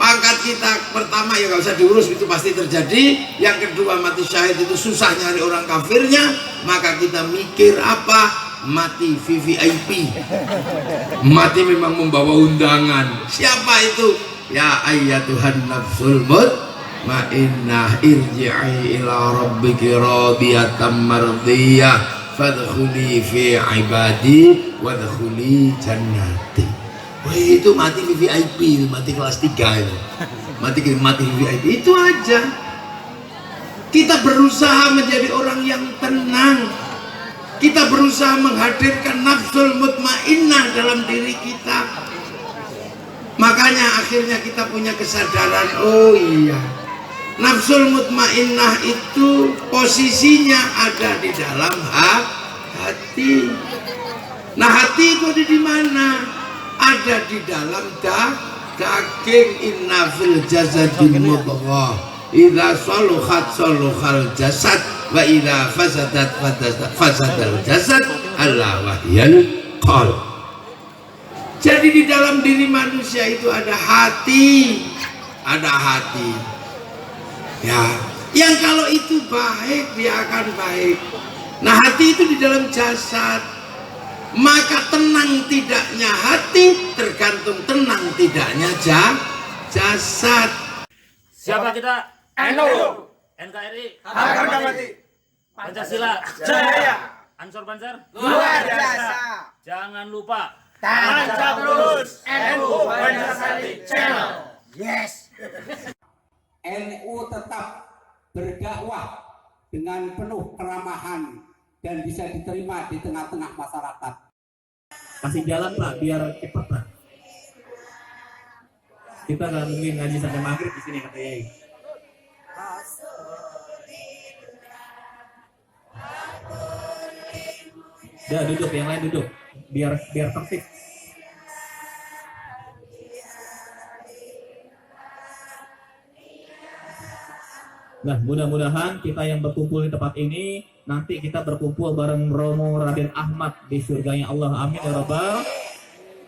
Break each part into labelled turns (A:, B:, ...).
A: Pangkat kita pertama ya nggak usah diurus, itu pasti terjadi. Yang kedua, mati syahid itu susah nyari orang kafirnya, maka kita mikir apa? Mati VVIP. Mati memang membawa undangan. Siapa itu? Ya ayyatuhan nafsul mutmainnah irji'i ila rabbiki radiyatan mardiyah fadkhuli fi ibadi wadkhuli jannati. Wah, itu mati VVIP, mati kelas 3 itu. Mati VVIP itu aja. Kita berusaha menjadi orang yang tenang. Kita berusaha menghadirkan nafsul mutmainnah dalam diri kita. Makanya akhirnya kita punya kesadaran, oh iya, nafsul mutmainnah itu posisinya ada di dalam hati. Nah, hati itu ada di mana? Ada di dalam daging. Inna fil jazadi mudghah idza saluhat saluhal jasad wa idza fasadat fasadal jasad ala wahyal qalb. Jadi di dalam diri manusia itu ada hati, ya, yang kalau itu baik dia akan baik. Nah, hati itu di dalam jasad, maka tenang tidaknya hati tergantung tenang tidaknya jasad.
B: Siapa kita?
C: NU,
B: NKRI,
C: harga mati,
B: Pancasila,
C: jaya,
B: Ansor Banser,
C: luar biasa.
B: Jangan lupa
C: Tancap terus NU Banjarsari Channel. Yes.
D: NU tetap berdakwah dengan penuh keramahan dan bisa diterima di tengah-tengah masyarakat.
E: Kasih jalan Pak, biar cepat Pak. Kita nggak mungkin ngaji sampai maghrib di sini kata Yai. Udah duduk, yang lain duduk, biar tertib. Nah, mudah-mudahan kita yang berkumpul di tempat ini nanti kita berkumpul bareng Romo Raden Ahmad di surganya Allah. Amin ya Rabbal.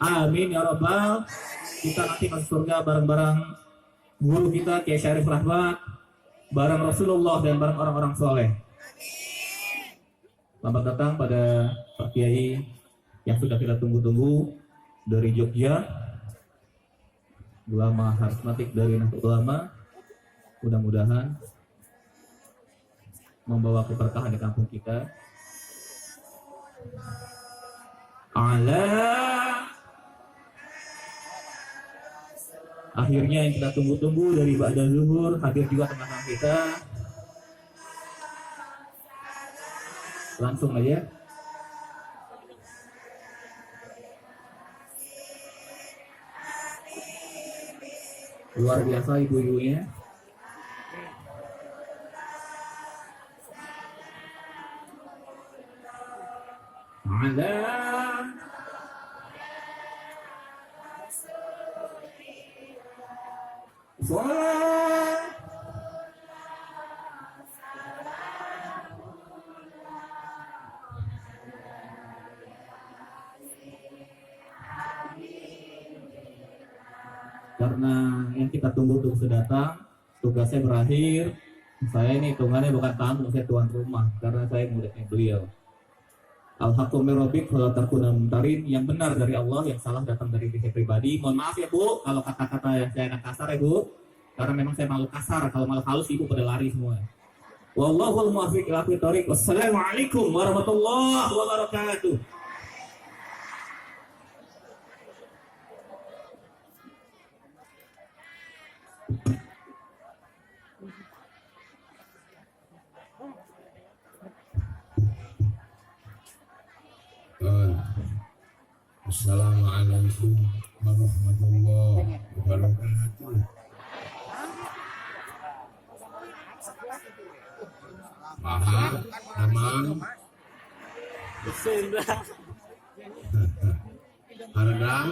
E: Amin ya Rabbal. Kita nanti masuk surga bareng-bareng guru kita Kiai Syarif Rahmat, bareng Rasulullah dan bareng orang-orang soleh. Selamat datang pada Pak Kiai yang sudah kita tunggu-tunggu dari Jogja, ulama harismatik dari Nahdlatul Ulama. Mudah-mudahan membawa keberkahan di kampung kita. Akhirnya yang kita tunggu-tunggu dari Ba'da Zuhur hadir juga tengah-tengah kita. Langsung aja. Luar biasa ibu-ibunya. Karena yang kita tunggu sudah datang, tugasnya berakhir. Saya ini hitungannya bukan tamu, saya tuan rumah karena saya muridnya beliau. Al-haqqu min rabbik fala takuna mumtarin, yang benar dari Allah, yang salah datang dari diri pribadi. Mohon maaf ya Bu, kalau kata-kata yang saya akan kasar ya Bu, karena memang saya malu kasar, kalau malu halus Ibu pada lari semua. Wallahul muwaffiq ila aqwamit thoriq. Wassalamualaikum warahmatullahi wabarakatuh.
A: Assalamualaikum warahmatullahi wabarakatuh. Mahal, Amang, Hardang,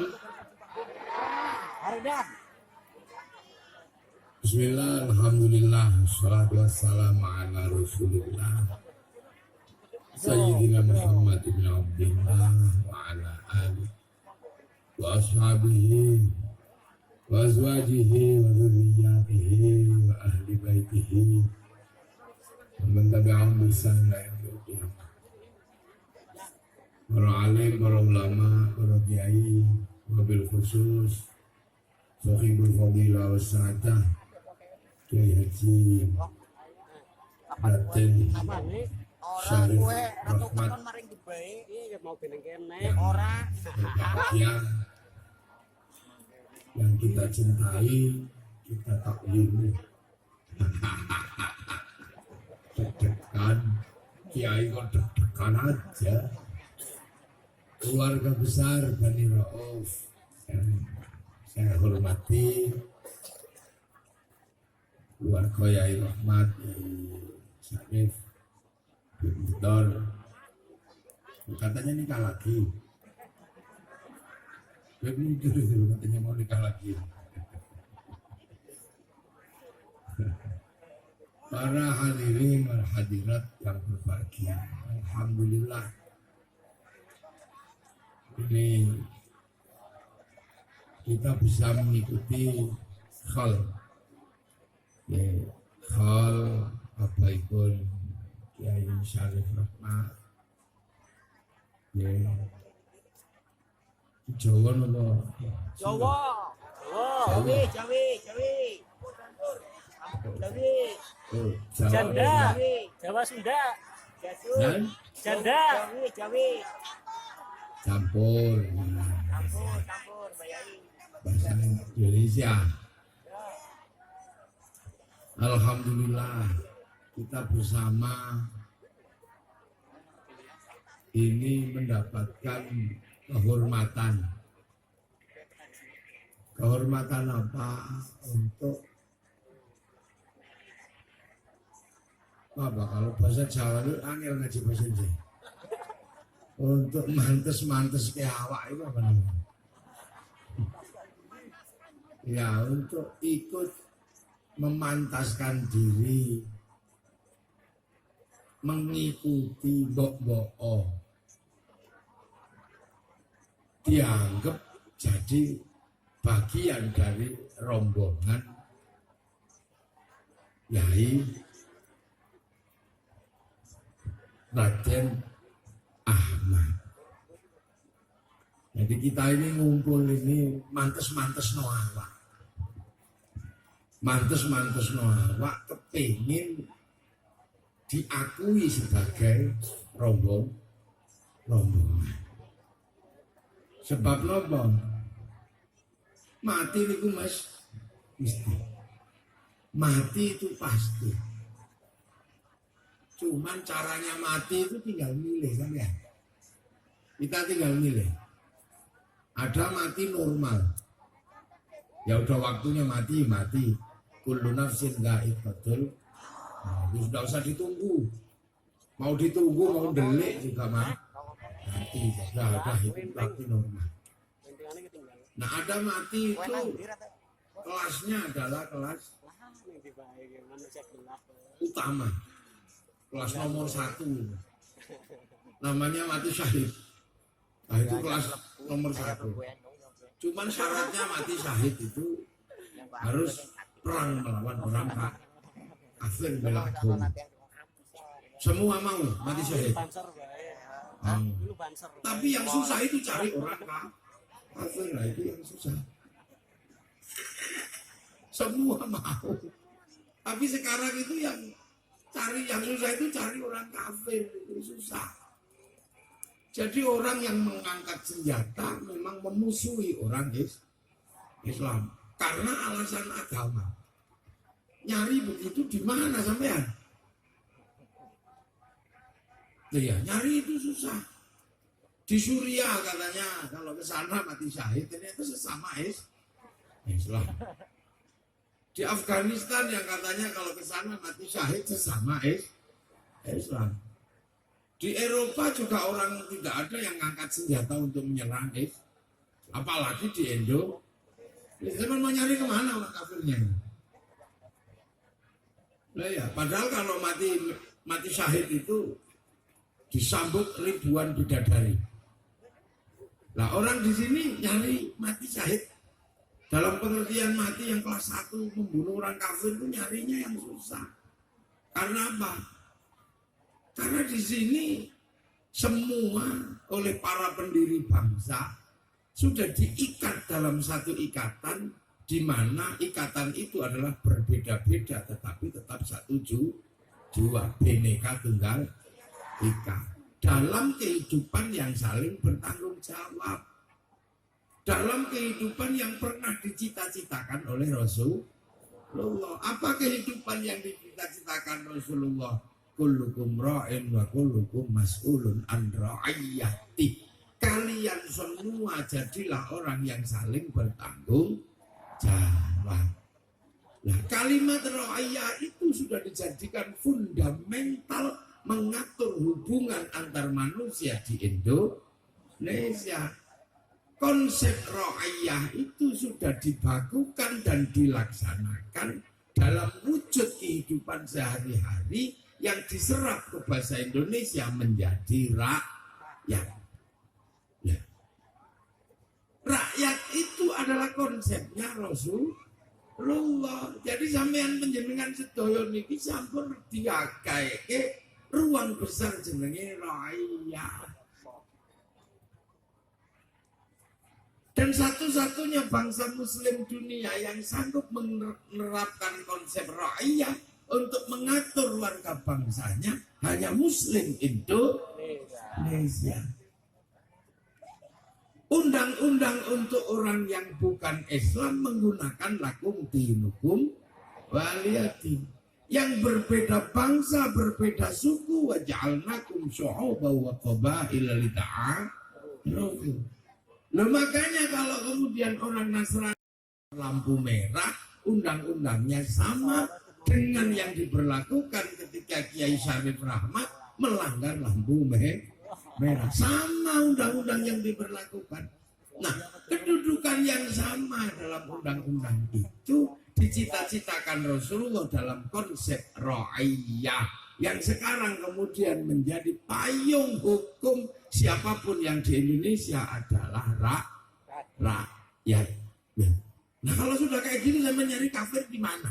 A: Bismillah, Alhamdulillah, Wassalatu wassalamu ala Rasulillah Sayyidina Muhammad ibn Abdullah wa ala alihi wa ashabihi wa azwajihi wa bangsa lain berdiam. Para alim, para ulama, para kiai, wabil khusus, Sohibul Fadilah wa Sa'adah, Kiai Haji Raden Syarif Rahmat yang berbahagia, yang kita cintai, kita taklimi. Deg-degan, kiai kok deg-degan aja. Keluarga besar Bani Rauf yang saya hormati, keluarga Yai Rahmat, Yai Syarif, Bintor, katanya nikah lagi. Begitu katanya mau nikah lagi. Para hadirin dan hadirat yang berbahagia, alhamdulillah ini kita bisa mengikuti hal apa itu Kiai Syarif Rahmat Jawa nopo
C: Jawa. Janda. Jawa Sunda.
A: dan
C: Janda.
A: campur bahasa Indonesia. Alhamdulillah kita bersama ini mendapatkan kehormatan apa untuk apa kalau bahasa Jawa itu angel ngaji bahasa Jawa untuk mantes ke awak itu apa namanya ya untuk ikut memantaskan diri mengikuti mbok-mbok dianggap jadi bagian dari rombongan Yai Raden Ahmad. Jadi kita ini ngumpul ini mantes no awak. Mantes no awak kepingin diakui sebagai rombongan. Sebab lombong mati itu mas mesti mati itu pasti. Cuman caranya mati itu tinggal milih kan ya. Kita tinggal milih. Ada mati normal. Ya udah waktunya mati. Kullu nafsin dha'iqatul. Nah, itu sudah usah ditunggu. Mau ditunggu mau delik juga mati. Sudah ada itu waktu normal. Nah ada mati itu kelasnya adalah kelas utama. Kelas nomor 1 namanya mati syahid. Nah itu kelas nomor 1. Cuman syaratnya mati syahid itu harus perang melawan orang kafir bela agama. Semua mau mati syahid. Tapi yang susah itu cari orang kafir, lah itu yang susah. Semua mau. Tapi sekarang itu yang susah itu cari orang kafir, itu susah. Jadi orang yang mengangkat senjata memang memusuhi orang Islam karena alasan agama. Nyari begitu di mana sampean? Iya, nyari itu susah. Di Suriah katanya kalau ke sana mati syahid itu sesama Islam. Di Afghanistan yang katanya kalau ke sana mati syahid sesama Islam. Di Eropa juga orang tidak ada yang ngangkat senjata untuk menyerang apalagi di Indo. Zaman mau nyari kemana orang kafirnya? Nah ya, padahal kalau mati syahid itu disambut ribuan bidadari. Nah orang di sini nyari mati syahid dalam pengertian mati yang kelas 1 membunuh orang kafir itu nyarinya yang susah. Karena apa? Karena di sini semua oleh para pendiri bangsa sudah diikat dalam satu ikatan, di mana ikatan itu adalah berbeda-beda tetapi tetap satu jua, Bhinneka Tunggal Ika, dalam kehidupan yang saling bertanggung jawab, dalam kehidupan yang pernah dicita-citakan oleh Rasulullah. Apa kehidupan yang dicita-citakan Rasulullah? Kullukum ra'in wa kullukum mas'ulun an ra'iyati. Kalian semua jadilah orang yang saling bertanggung jawab. Nah, kalimat ra'iyah itu sudah dijadikan fundamental mengatur hubungan antar manusia di Indonesia. Konsep ra'iyah itu sudah dibakukan dan dilaksanakan dalam wujud kehidupan sehari-hari yang diserap ke bahasa Indonesia menjadi rakyat. Ya. Rakyat itu adalah konsepnya Rasulullah. Jadi sampean panjenengan sedaya niki sampun diagaeke ruang besar jenenge rakyat. Dan satu-satunya bangsa muslim dunia yang sanggup menerapkan konsep rakyat untuk mengatur warga bangsanya hanya muslim Indonesia. Undang-undang untuk orang yang bukan Islam menggunakan lakum dinukum waliyadin. Yang berbeda bangsa, berbeda suku, wa ja'alnakum syu'uban wa qabaila lita'arafu. Nah, makanya kalau kemudian orang Nasrani lampu merah, undang-undangnya sama dengan yang diberlakukan ketika Kiai Syarif Rahmat melanggar lampu merah. Sama undang-undang yang diberlakukan. Nah, kedudukan yang sama dalam undang-undang itu dicita-citakan Rasulullah dalam konsep ra'iyah yang sekarang kemudian menjadi payung hukum siapapun yang di Indonesia adalah rakyat. Nah, kalau sudah kayak gini saya mencari kafir di mana?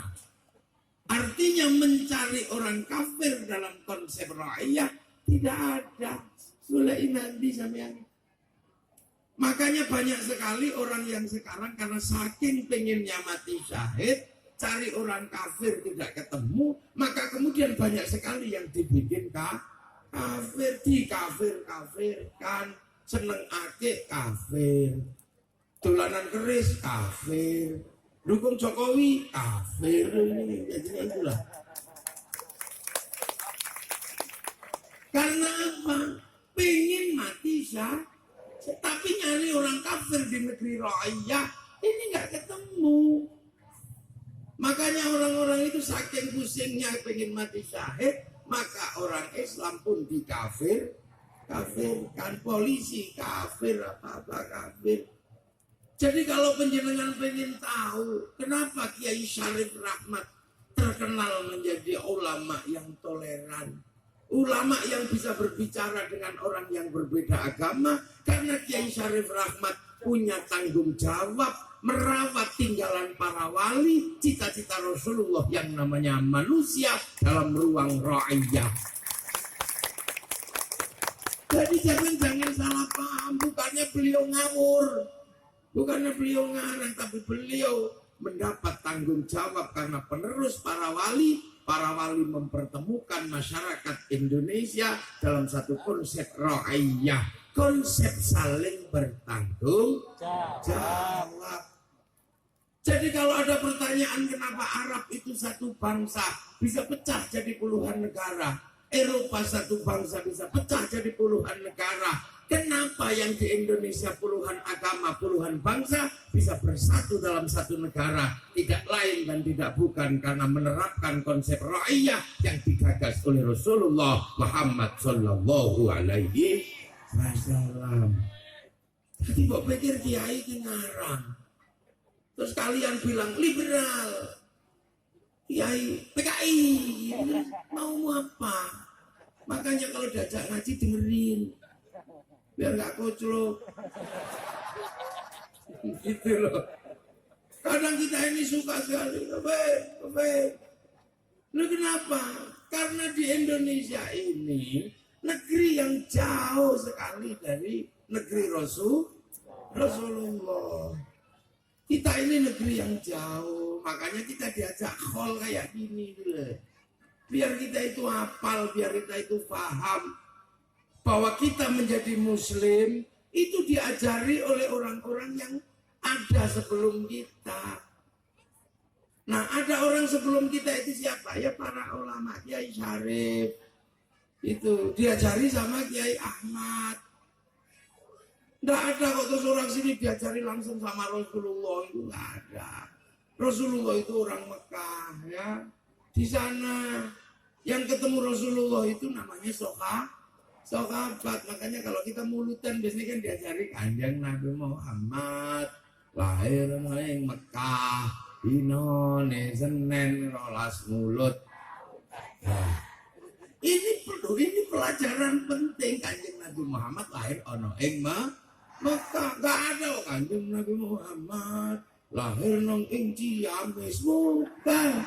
A: Artinya mencari orang kafir dalam konsep ra'iyah tidak ada. Mulai nanti sampean. Makanya banyak sekali orang yang sekarang karena saking pengennya mati syahid, cari orang kafir tidak ketemu, maka kemudian banyak sekali yang dibikin kafir, dikafir-kafirkan, seneng akik kafir, dolanan keris kafir, dukung Jokowi kafir, ini itulah. Karena apa? Pengen mati syahid, tapi nyari orang kafir di negeri ra'iyah ini nggak ketemu. Makanya orang-orang itu saking pusingnya pengen mati syahid, maka orang Islam pun kafirkan, polisi kafir, apa-apa kafir. Jadi kalau penjenengan pengen tahu kenapa Kiai Syarif Rahmat terkenal menjadi ulama yang toleran, ulama yang bisa berbicara dengan orang yang berbeda agama, karena Kiai Syarif Rahmat punya tanggung jawab merawat tinggalan para wali, cita-cita Rasulullah yang namanya manusia dalam ruang ra'iyah. Jadi jangan salah paham, bukannya beliau ngawur, bukannya beliau ngarang, tapi beliau mendapat tanggung jawab karena penerus para wali. Para wali mempertemukan masyarakat Indonesia dalam satu konsep ra'iyah, konsep saling bertanggung jawab. Jadi kalau ada pertanyaan kenapa Arab itu satu bangsa bisa pecah jadi puluhan negara, Eropa satu bangsa bisa pecah jadi puluhan negara, kenapa yang di Indonesia puluhan agama, puluhan bangsa bisa bersatu dalam satu negara? Tidak lain dan tidak bukan karena menerapkan konsep ra'iyah yang digagas oleh Rasulullah Muhammad Sallallahu Alaihi Wasallam. Jadi kok pikir kiai ini ngarang, terus kalian bilang liberal, kiai PKI, mau apa? Makanya kalau diajak ngaji dengerin, biar nggak koclok. Gitu loh. Kadang kita ini suka sekali, Nah, kenapa? Karena di Indonesia ini negeri yang jauh sekali dari negeri Rasulullah. Kita ini negeri yang jauh, makanya kita diajak khol kayak gini dulu. Biar kita itu hafal, biar kita itu paham bahwa kita menjadi muslim itu diajari oleh orang-orang yang ada sebelum kita. Nah, ada orang sebelum kita itu siapa? Ya para ulama, Kiai Syarif. Itu diajari sama Kiai Ahmad. Nggak ada kok terus orang sini diajari langsung sama Rasulullah, itu nggak ada. Rasulullah itu orang Mekah ya. Di sana yang ketemu Rasulullah itu namanya sahabat. Makanya kalau kita mulutan biasanya kan diajari Kanjeng Nabi Muhammad lahir di Mekah, dinone Senen rolas mulut. Nah, ini pelajaran penting. Kanjeng Nabi Muhammad lahir ono ing Mekah, gak ada Kanjeng Nabi Muhammad lahir nang ing Ciamis, bukan.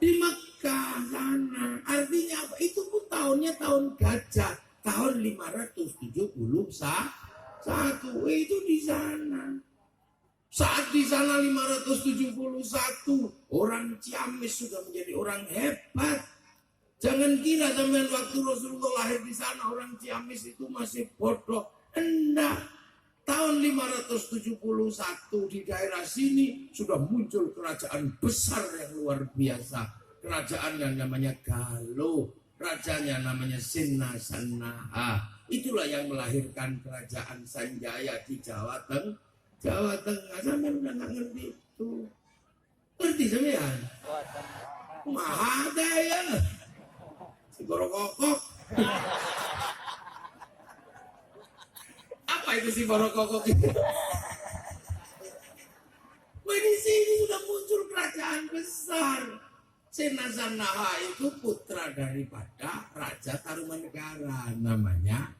A: Di Mekah sana. Artinya apa? Itu pun tahunnya tahun gajah, tahun 571. Itu di sana. Saat di sana 571, orang Ciamis sudah menjadi orang hebat. Jangan kira zaman waktu Rasulullah lahir di sana orang Ciamis itu masih bodoh. Enggak. Tahun 571 di daerah sini sudah muncul kerajaan besar yang luar biasa. Kerajaan yang namanya Galuh. Rajanya namanya Singasanaha. Itulah yang melahirkan kerajaan Sanjaya di Jawa Tengah. Sampai udah nggak ngerti itu. Ngerti sampean? Ada ya. Si Borokokok. Apa itu si Borokokok itu? Di sini sudah muncul kerajaan besar. Singasanaha itu putra daripada Raja Tarumanegara, namanya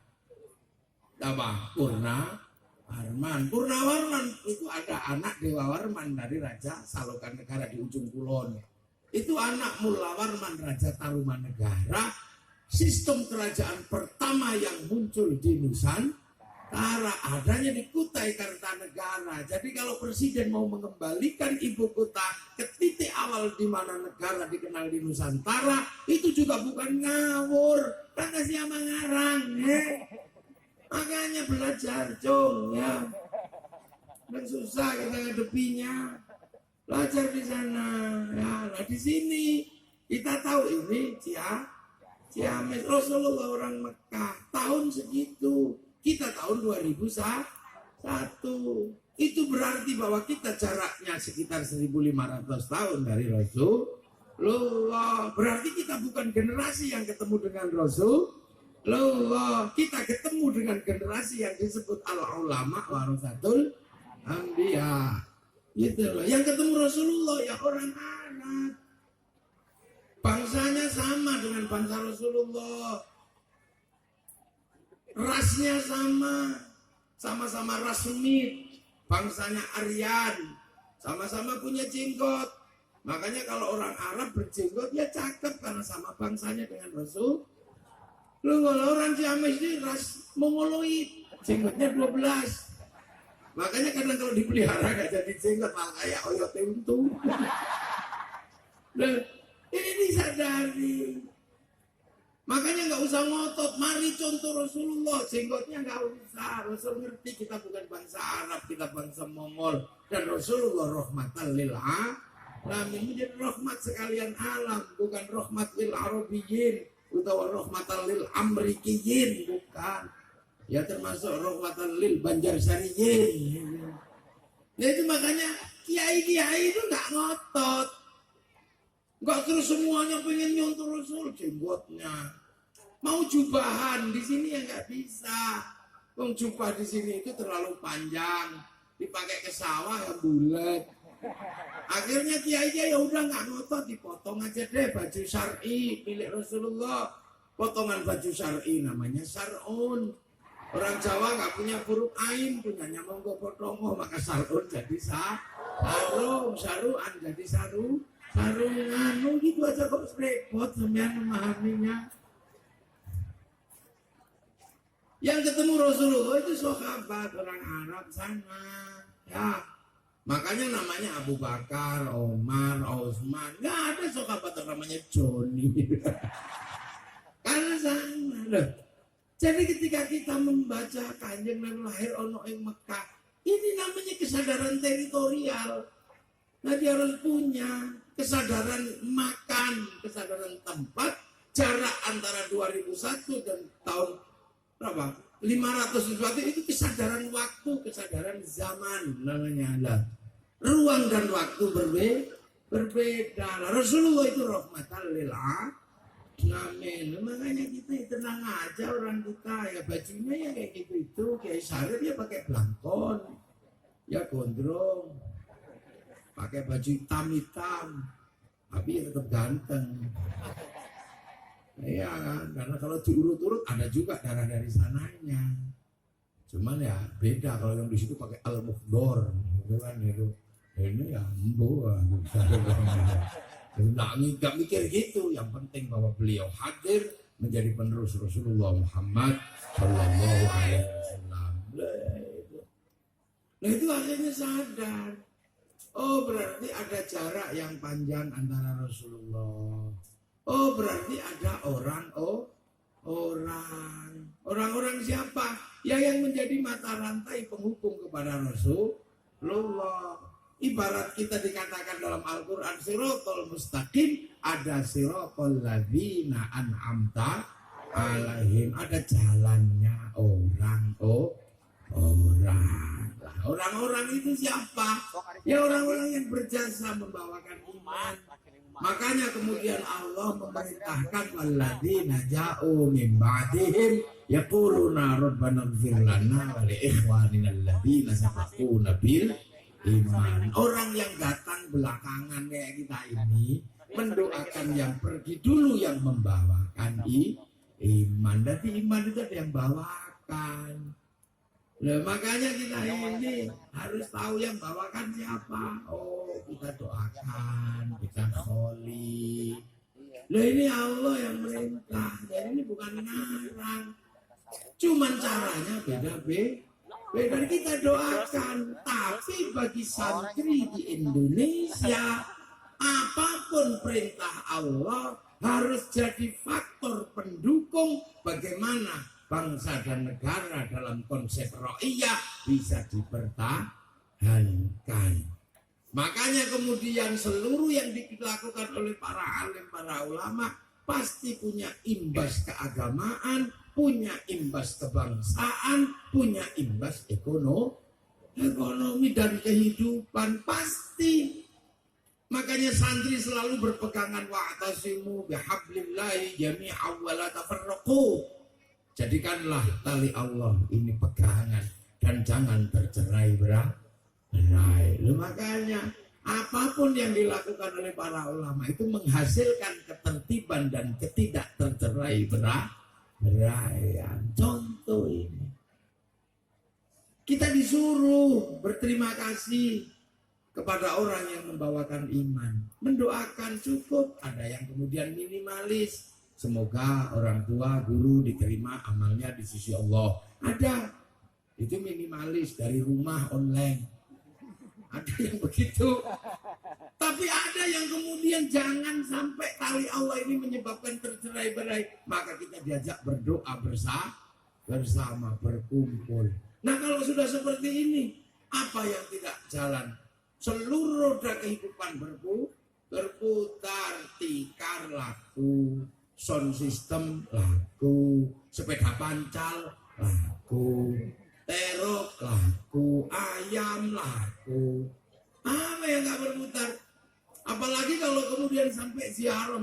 A: Purnawarman itu ada anak Dewa Warman dari Raja Salokan Negara di ujung kulon. Itu anak Mulawarman Raja Tarumanegara. Sistem kerajaan pertama yang muncul di Nusantara adanya di Kutai Kartanegara. Jadi kalau presiden mau mengembalikan ibu kota ke titik awal di mana negara dikenal di Nusantara, itu juga bukan ngawur. Karena siapa ngarang, makanya belajar Jong ya. Dan susah kita ngadepinya. Belajar di sana. Ya, nah di sini kita tahu ini Ciamis. Rasulullah orang Mekah tahun segitu. Kita tahun 2001. Itu berarti bahwa kita jaraknya sekitar 1500 tahun dari Rasulullah. Berarti kita bukan generasi yang ketemu dengan Rasulullah. Kita ketemu dengan generasi yang disebut al-ulama warasatul anbiya. Gitu loh. Yang ketemu Rasulullah ya orang Arab. Bangsanya sama dengan bangsa Rasulullah. Rasnya sama-sama ras Semit, bangsanya Aryan, sama-sama punya jenggot. Makanya kalau orang Arab berjenggot ya cakep karena sama bangsanya dengan Rasul. Lu kalau orang Ciamis ini ras Mongoloid, jenggotnya 12. Makanya kadang kalau dipelihara gak jadi jenggot malah kayak oyote untung. Nah, ini disadari. Makanya nggak usah ngotot, mari contoh Rasulullah, jenggotnya nggak usah. Rasul ngerti kita bukan bangsa Arab, kita bangsa Mongol. Dan Rasulullah rahmatan lil alamin, menjadi rahmat sekalian alam, bukan rahmat lil Arabiyyin atau rahmatan lil Amrikiyin, bukan. Ya termasuk rahmatan lil Banjarsariyin. Nah itu makanya kiai-kiai itu nggak ngotot. Nggak terus semuanya pengen nyontoh Rasul, jenggotnya. Mau jubahan di sini ya nggak bisa. Jubah di sini itu terlalu panjang, dipakai ke sawah ya bulat. Akhirnya kiai ya udah nggak ngotot, dipotong aja deh baju syar'i milik Rasulullah. Potongan baju syar'i namanya sar'un. Orang Jawa nggak punya huruf ain, punyanya monggo potongo, maka sar'un jadi sarum, saruan jadi sarungan, gitu aja kok repot sampean memahaminya. Yang ketemu Rasulullah itu sahabat orang Arab sana, ya. Makanya namanya Abu Bakar, Omar, Osman. Nggak ada sahabat yang namanya Joni. Karena sama loh. Jadi ketika kita membaca Kanjeng Nabi lahir ono ing Mekah, ini namanya kesadaran teritorial. Nah dia harus punya kesadaran makan, kesadaran tempat, jarak antara 2001 dan tahun berapa? 500 sesuatu itu kesadaran waktu, kesadaran zaman namanya lah. Ruang dan waktu berbeda. Rasulullah itu rahmatan lil alamin. Makanya kita tenang aja orang kita ya bajunya ya kayak gitu itu kayak Syarif ya pakai blangkon, ya gondrong, pakai baju hitam, tapi ya tetap ganteng. Iya kan, karena kalau diurut-urut ada juga darah dari sananya. Cuman ya beda kalau yang di situ pakai al-mukhdor, gitu kan itu. Ini ya embo, nggak mikir gitu. Yang penting bahwa beliau hadir menjadi penerus Rasulullah Muhammad Shallallahu Alaihi Wasallam. Nah itu akhirnya sadar. Oh berarti ada jarak yang panjang antara Rasulullah. Oh berarti ada orang siapa? Ya yang menjadi mata rantai penghubung kepada Rasulullah. Ibarat kita dikatakan dalam Al-Quran sirotol mustaqim, ada sirotol ladzina an'amta alaihim, ada jalannya orang itu siapa? Ya orang-orang yang berjasa membawakan iman. Makanya kemudian Allah memerintahkan walladzina ja'u min ba'dihim yaquluna rabbana ighfir lana wa li ikhwanina alladzina sabaquna bil iman. Orang yang datang belakangan kayak kita ini mendoakan yang pergi dulu yang membawakan iman. Jadi iman itu ada yang bawakan. Nah, makanya kita ini harus tahu yang bawakan siapa. Oh, kita doakan, kita kholi. Nah ini Allah yang merintah. Jadi ini bukan ngarang. Cuman caranya beda-beda. Beda kita doakan. Tapi bagi santri di Indonesia, apapun perintah Allah harus jadi faktor pendukung bagaimana bangsa dan negara dalam konsep ra'iyah bisa dipertahankan. Makanya kemudian seluruh yang dilakukan oleh para alim, para ulama pasti punya imbas keagamaan, punya imbas kebangsaan, punya imbas ekonomi dan kehidupan pasti. Makanya santri selalu berpegangan wa'tasimu bihablillahi jami'an wa la tafarraqu. Jadikanlah tali Allah ini pegangan dan jangan tercerai-berai. Makanya apapun yang dilakukan oleh para ulama itu menghasilkan ketertiban dan ketidak tercerai-beraian. Contoh ini, kita disuruh berterima kasih kepada orang yang membawakan iman, mendoakan cukup. Ada yang kemudian minimalis, semoga orang tua, guru diterima amalnya di sisi Allah. Ada, itu minimalis dari rumah online. Ada yang begitu. Tapi ada yang kemudian jangan sampai tali Allah ini menyebabkan tercerai-berai. Maka kita diajak berdoa bersama, berkumpul. Nah kalau sudah seperti ini, apa yang tidak jalan? Seluruh roda kehidupan berputar, tikar laku, sound system laku, sepeda pancal laku, terok laku, ayam laku. Apa yang gak berputar? Apalagi kalau kemudian sampai ziarah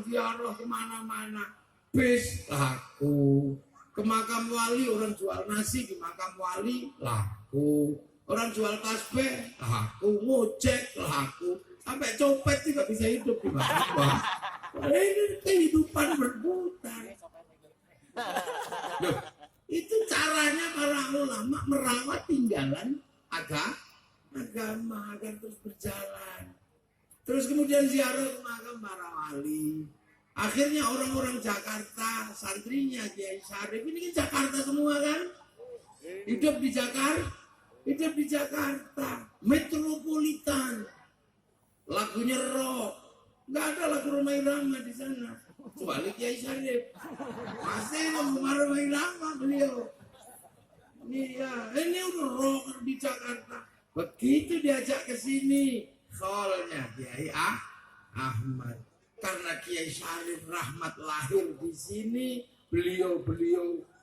A: kemana-mana, bis laku, ke makam wali orang jual nasi di makam wali laku, orang jual tasbih laku, ngojek laku, sampai copet juga bisa hidup di bawah. Ini kehidupan berputar. Loh, itu caranya para ulama merawat tinggalan agama agar terus berjalan. Terus kemudian ziarah ke makam para wali. Akhirnya orang-orang Jakarta, santrinya Kiai Syarif ini kan Jakarta semua kan? Hidup di Jakarta, metropolitan. Lagunya rock, nggak ada lagu Rhoma Irama di sana. Kecuali Kiai Syarif, masih ngomong Rhoma Irama beliau. Ini udah rock di Jakarta. Begitu diajak ke sini, kholnya Kiai Ahmad. Karena Kiai Syarif Rahmat lahir di sini, beliau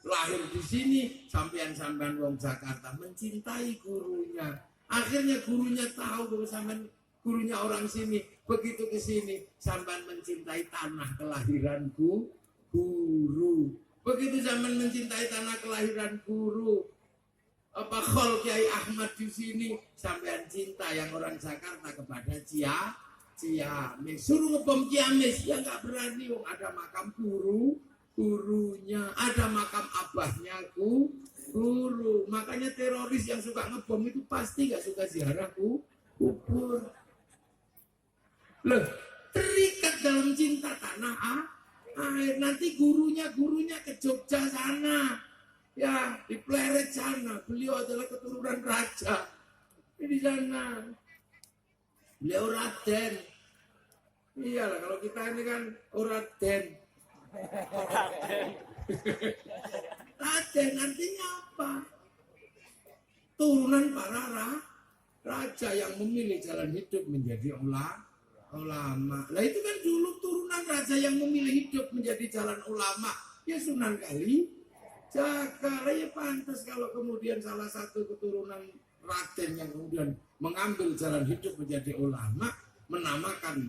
A: lahir di sini, sampean-sampean wong Jakarta mencintai gurunya. Akhirnya gurunya tahu bahwa sampean gurunya orang sini. Begitu ke sini, sampean mencintai tanah kelahiranku, guru. Begitu sampean mencintai tanah kelahiran guru, apa khol Kiai Ahmad di sini, sampean cinta yang orang Jakarta kepada Ciamis. Suruh ngebom Ciamis, ya nggak berani. Ada makam gurunya, ada makam abahnya guru. Makanya teroris yang suka ngebom itu pasti nggak suka ziarah kubur. Loh, terikat dalam cinta tanah air. Nanti gurunya ke Jogja sana, ya di Pleret sana. Beliau adalah keturunan raja di sana. Beliau Raden. Iyalah, kalau kita ini kan Raden. Raden artinya apa? Turunan para raja yang memilih jalan hidup menjadi ulama. Nah itu kan dulu turunan raja yang memilih hidup menjadi jalan ulama. Ya Sunan Kalijaga. Ya pantas kalau kemudian salah satu keturunan Raden yang kemudian mengambil jalan hidup menjadi ulama, menamakan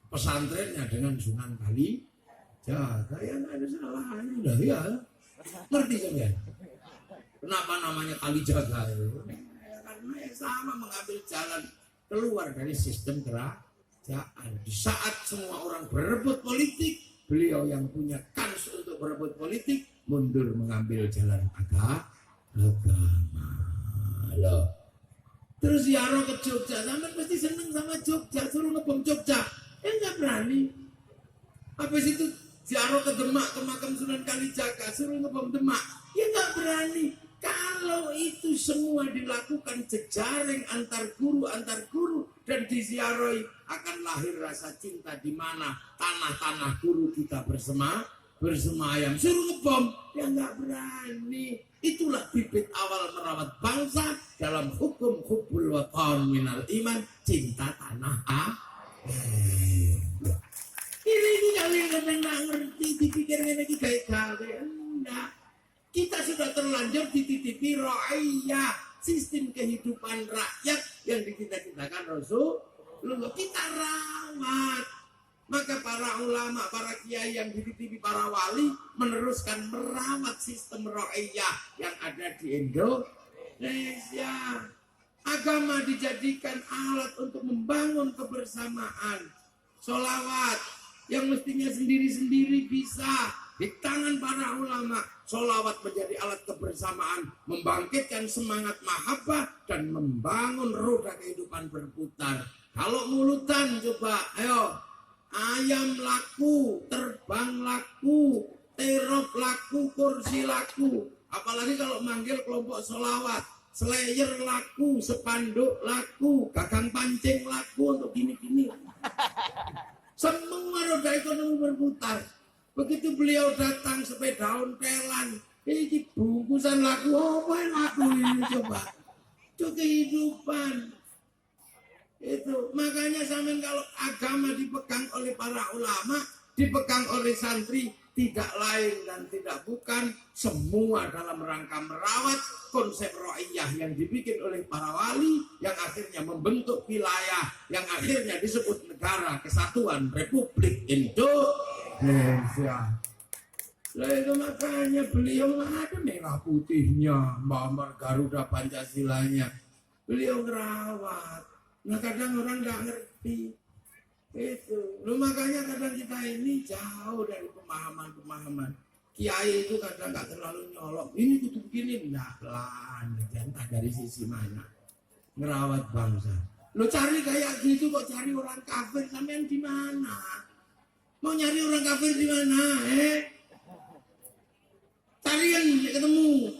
A: pesantrennya dengan Sunan Kalijaga. Ya nggak ada salahnya, udah ya. Ngerti kan? Kenapa namanya Kalijaga? Ya, karena yang sama mengambil jalan keluar dari sistem kerajaan. Di saat semua orang berebut politik, beliau yang punya kans untuk berebut politik mundur mengambil jalan agama. Loh. Terus ziarah ke Jogja, sampean pasti seneng sama Jogja, suruh ngebom Jogja, nggak berani. Habis itu ziarah ke Demak, ke makam Sunan Kalijaga, suruh ngebom Demak, nggak berani. Kalau itu semua dilakukan jejaring antar guru dan diziarahi, akan lahir rasa cinta di mana tanah-tanah guru kita bersemayam. Suruh ngebom, nggak berani. Itulah bibit awal merawat bangsa dalam hukum hubbul watan minal iman, cinta tanah Ini kalian kadang nggak ngerti, dipikirnya lagi gawe. Enggak. Kita sudah terlanjur dititipi ra'iyah, sistem kehidupan rakyat yang dicita-citakan Rasulullah. Kita rawat. Maka para ulama, para kiai yang dititipi para wali meneruskan merawat sistem ra'iyah yang ada di Indonesia. Agama dijadikan alat untuk membangun kebersamaan. Sholawat yang mestinya sendiri-sendiri bisa di tangan para ulama. Sholawat menjadi alat kebersamaan, membangkitkan semangat mahabbah dan membangun roda kehidupan berputar. Kalau mulutan coba, ayo. Ayam laku, terbang laku, terop laku, kursi laku. Apalagi kalau manggil kelompok sholawat, slayer laku, sepanduk laku, gagang pancing laku untuk gini-gini. Semua roda ekonomi berputar. Begitu beliau datang sepeda ontelan, ini bungkusan laku, apa yang laku ini coba? Itu kehidupan. Itu makanya sampean kalau agama dipegang oleh para ulama, dipegang oleh santri, tidak lain dan tidak bukan semua dalam rangka merawat konsep ra'iyah yang dibikin oleh para wali, yang akhirnya membentuk wilayah, yang akhirnya disebut Negara Kesatuan Republik Indonesia. Lah itu makanya beliau ada merah putihnya, Mbak Garuda Pancasilanya, beliau ngerawat. Nah kadang orang nggak ngerti itu. Lu makanya kadang kita ini jauh dari pemahaman. Kiai itu kadang nggak terlalu nyolok. Ini tutup gini, enggak lah. Entah dari sisi mana. Ngerawat bangsa. Lo cari kayak gitu kok cari orang kafir, sampean di mana? Mau nyari orang kafir di mana? Carian ketemu.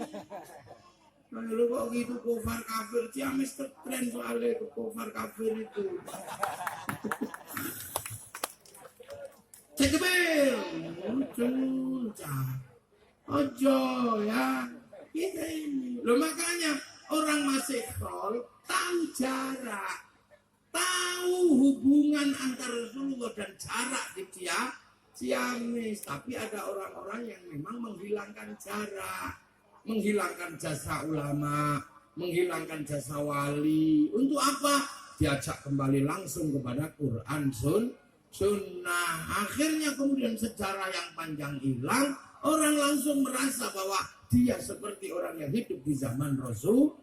A: Nah, lu kok gitu kufar kafir, Ciamis tren soalnya kufar kafir itu. Cekebel, muncul, ojo ya, kita ini. Lo makanya orang masih tol tahu jarak, tahu hubungan antara Rasulullah dan jarak di Ciamis. Tapi ada orang-orang yang memang menghilangkan jarak, menghilangkan jasa ulama, menghilangkan jasa wali. Untuk apa? Diajak kembali langsung kepada Quran Sunnah. Akhirnya kemudian sejarah yang panjang hilang, orang langsung merasa bahwa dia seperti orang yang hidup di zaman Rasulullah.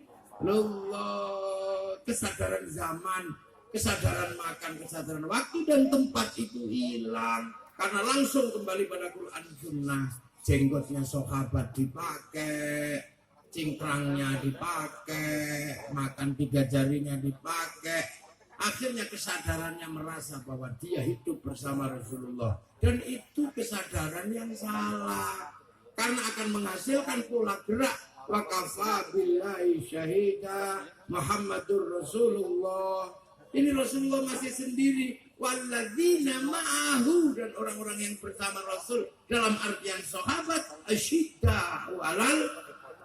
A: Kesadaran zaman, kesadaran makan, kesadaran waktu dan tempat itu hilang karena langsung kembali pada Quran Sunnah. Jenggotnya sahabat dipakai, cingkrangnya dipakai, makan 3 jarinya dipakai. Akhirnya kesadarannya merasa bahwa dia hidup bersama Rasulullah. Dan itu kesadaran yang salah. Karena akan menghasilkan pola gerak. Wa kafa billahi syahida Muhammadur Rasulullah. Ini Rasulullah masih sendiri. Walladzina ma'ahu, dan orang-orang yang bersama Rasul dalam artian sahabat asyidda walal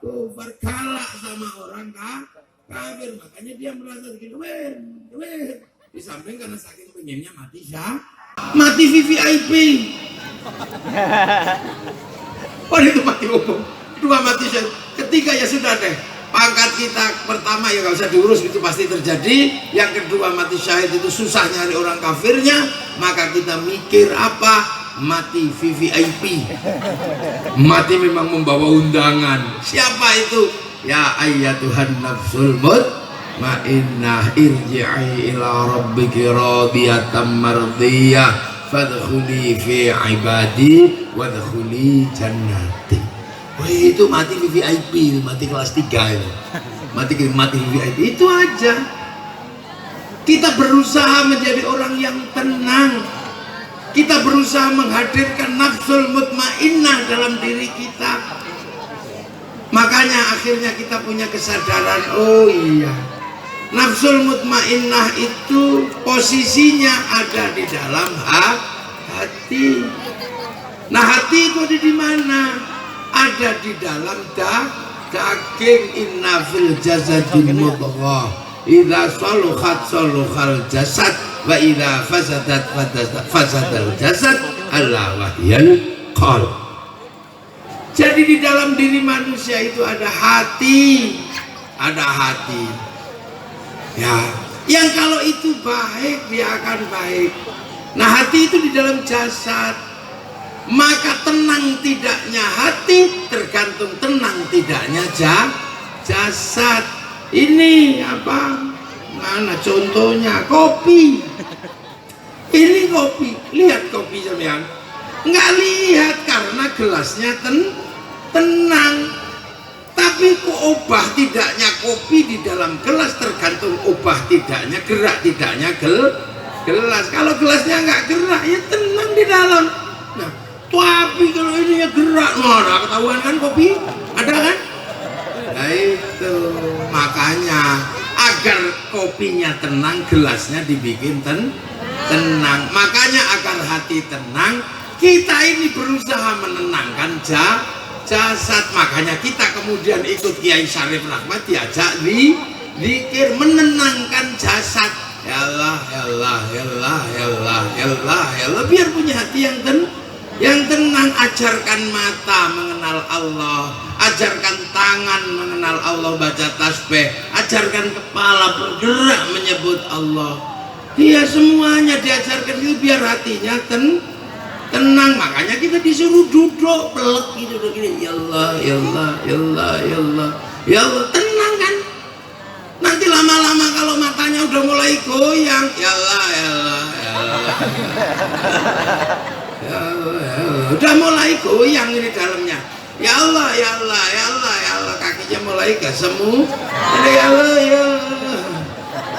A: kufar, kalah sama orang kafir. Makanya dia merasa begini, di samping karena saking pengennya mati VVIP. Oh itu mati umum, dua mati ketiga ya sudah deh. Pangkat kita pertama ya gak usah diurus, itu pasti terjadi. Yang kedua mati syahid itu susah nyari orang kafirnya, maka kita mikir apa? Mati VVIP. Mati memang membawa undangan. Siapa itu? Ya ayyatuhan nafsul mutmainnah irji'i ila rabbiki radiyatan mardiyah fadkhuli fi ibadi wadkhuli jannati. Wah, itu mati VVIP, mati kelas 3 itu. Mati VVIP itu aja. Kita berusaha menjadi orang yang tenang. Kita berusaha menghadirkan nafsul mutmainnah dalam diri kita. Makanya akhirnya kita punya kesadaran, oh iya, nafsul mutmainnah itu posisinya ada di dalam hati. Nah, hati itu ada di mana? Ada di dalam daging. Inna fil jasadi mudghah idza saluhat saluhal jasad wa idza fasadat fasadal jasad ala wahyal qalb. Jadi di dalam diri manusia itu ada hati, ya, yang kalau itu baik dia akan baik. Nah, hati itu di dalam jasad, maka tenang tidaknya hati tergantung tenang tidaknya jasad. Ini apa? Mana contohnya? Kopi. Ini kopi. Lihat kopi sampean. Nggak lihat karena gelasnya tenang. Tapi kok obah tidaknya kopi di dalam gelas tergantung obah tidaknya, gerak tidaknya gelas. Kalau gelasnya nggak gerak ya tenang di dalam. Nah, tapi kalau ini ya gerak, nah ketahuan kan kopi ada kan? Nah itu makanya agar kopinya tenang, gelasnya dibikin tenang. Makanya agar hati tenang, kita ini berusaha menenangkan jasad. Makanya kita kemudian ikut Kiai Syarif Rahmat diajak zikir menenangkan jasad. Ya Allah, ya Allah, ya Allah, ya Allah, ya Allah, ya Allah, biar punya hati yang tenang. Ajarkan mata mengenal Allah, ajarkan tangan mengenal Allah, baca tasbih, ajarkan kepala bergerak menyebut Allah. Dia semuanya diajarkan itu biar hatinya tenang. Makanya kita disuruh duduk pelek gitu begini, ya Allah, ya Allah, ya Allah, ya Allah, ya Allah, tenang kan. Nanti lama-lama kalau matanya udah mulai goyang, ya Allah, ya Allah, ya Allah, ya Allah, ya Allah, udah mulai goyang ini dalamnya. Ya Allah, ya Allah, ya Allah, ya Allah, kakinya mulai gak semu. Ya Allah, ya Allah.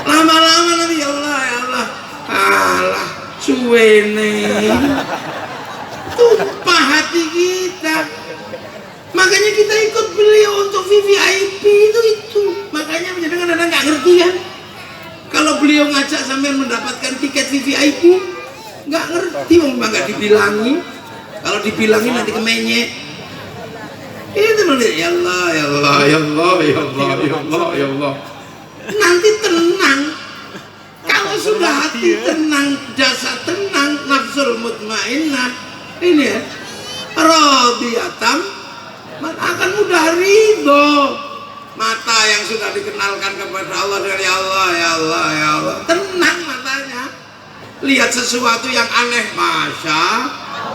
A: Lama-lama nanti ya Allah, alah suwene tumpah hati kita. Makanya kita ikut beliau untuk VVIP itu. Makanya kadang-kadang nggak ngerti kan. Kalau beliau ngajak sampai mendapatkan tiket VVIP, nggak ngerti, nggak dibilangi. Kalau dibilangi nanti kemenyek. Itu nanti ya Allah, ya Allah, ya Allah, ya Allah, ya Allah, ya Allah. Nanti tenang. Kalau sudah hati tenang, jasad tenang, nafsul mutmainnah, ini ya, radiyatam, akan mudah ridho. Mata yang sudah dikenalkan kepada Allah dari Allah, ya Allah, ya Allah, tenang matanya. Lihat sesuatu yang aneh, masya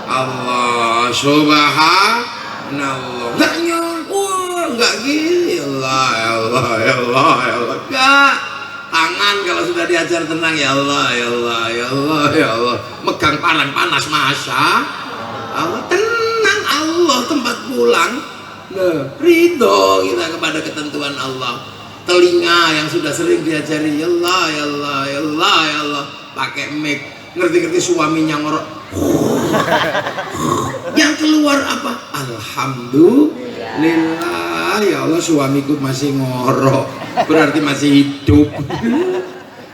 A: Allah, subhanallah, nggak nyolong, nggak gini, ya Allah, ya Allah, ya Allah, ya Allah, nggak. Tangan kalau sudah diajar tenang, ya Allah, ya Allah, ya Allah, ya Allah, megang panah panas, masya Allah, tenang. Allah tempat pulang. Nah, ridho kita kepada ketentuan Allah. Telinga yang sudah sering diajari, ya Allah, ya Allah, ya Allah, ya Allah, pakai mic, ngerti-ngerti suaminya ngorok, yang keluar apa? Alhamdulillah, ya Allah, suamiku masih ngorok, berarti masih hidup.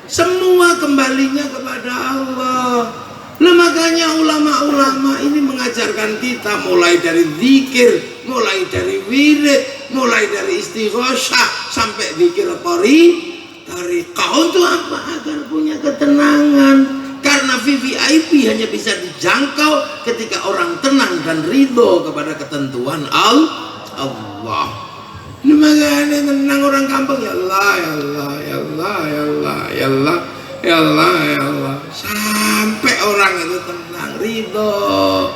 A: Semua kembalinya kepada Allah. Nah, makanya ulama-ulama ini mengajarkan kita mulai dari zikir, mulai dari wirid, mulai dari istighosah sampai zikir tariqah. Untuk apa? Agar punya ketenangan. Karena VVIP hanya bisa dijangkau ketika orang tenang dan ridho kepada ketentuan Allah. Ini makanya tenang orang kampung, ya Allah, ya Allah, ya Allah, ya Allah, ya Allah, ya Allah, ya Allah, sampai orang itu tenang, ridho.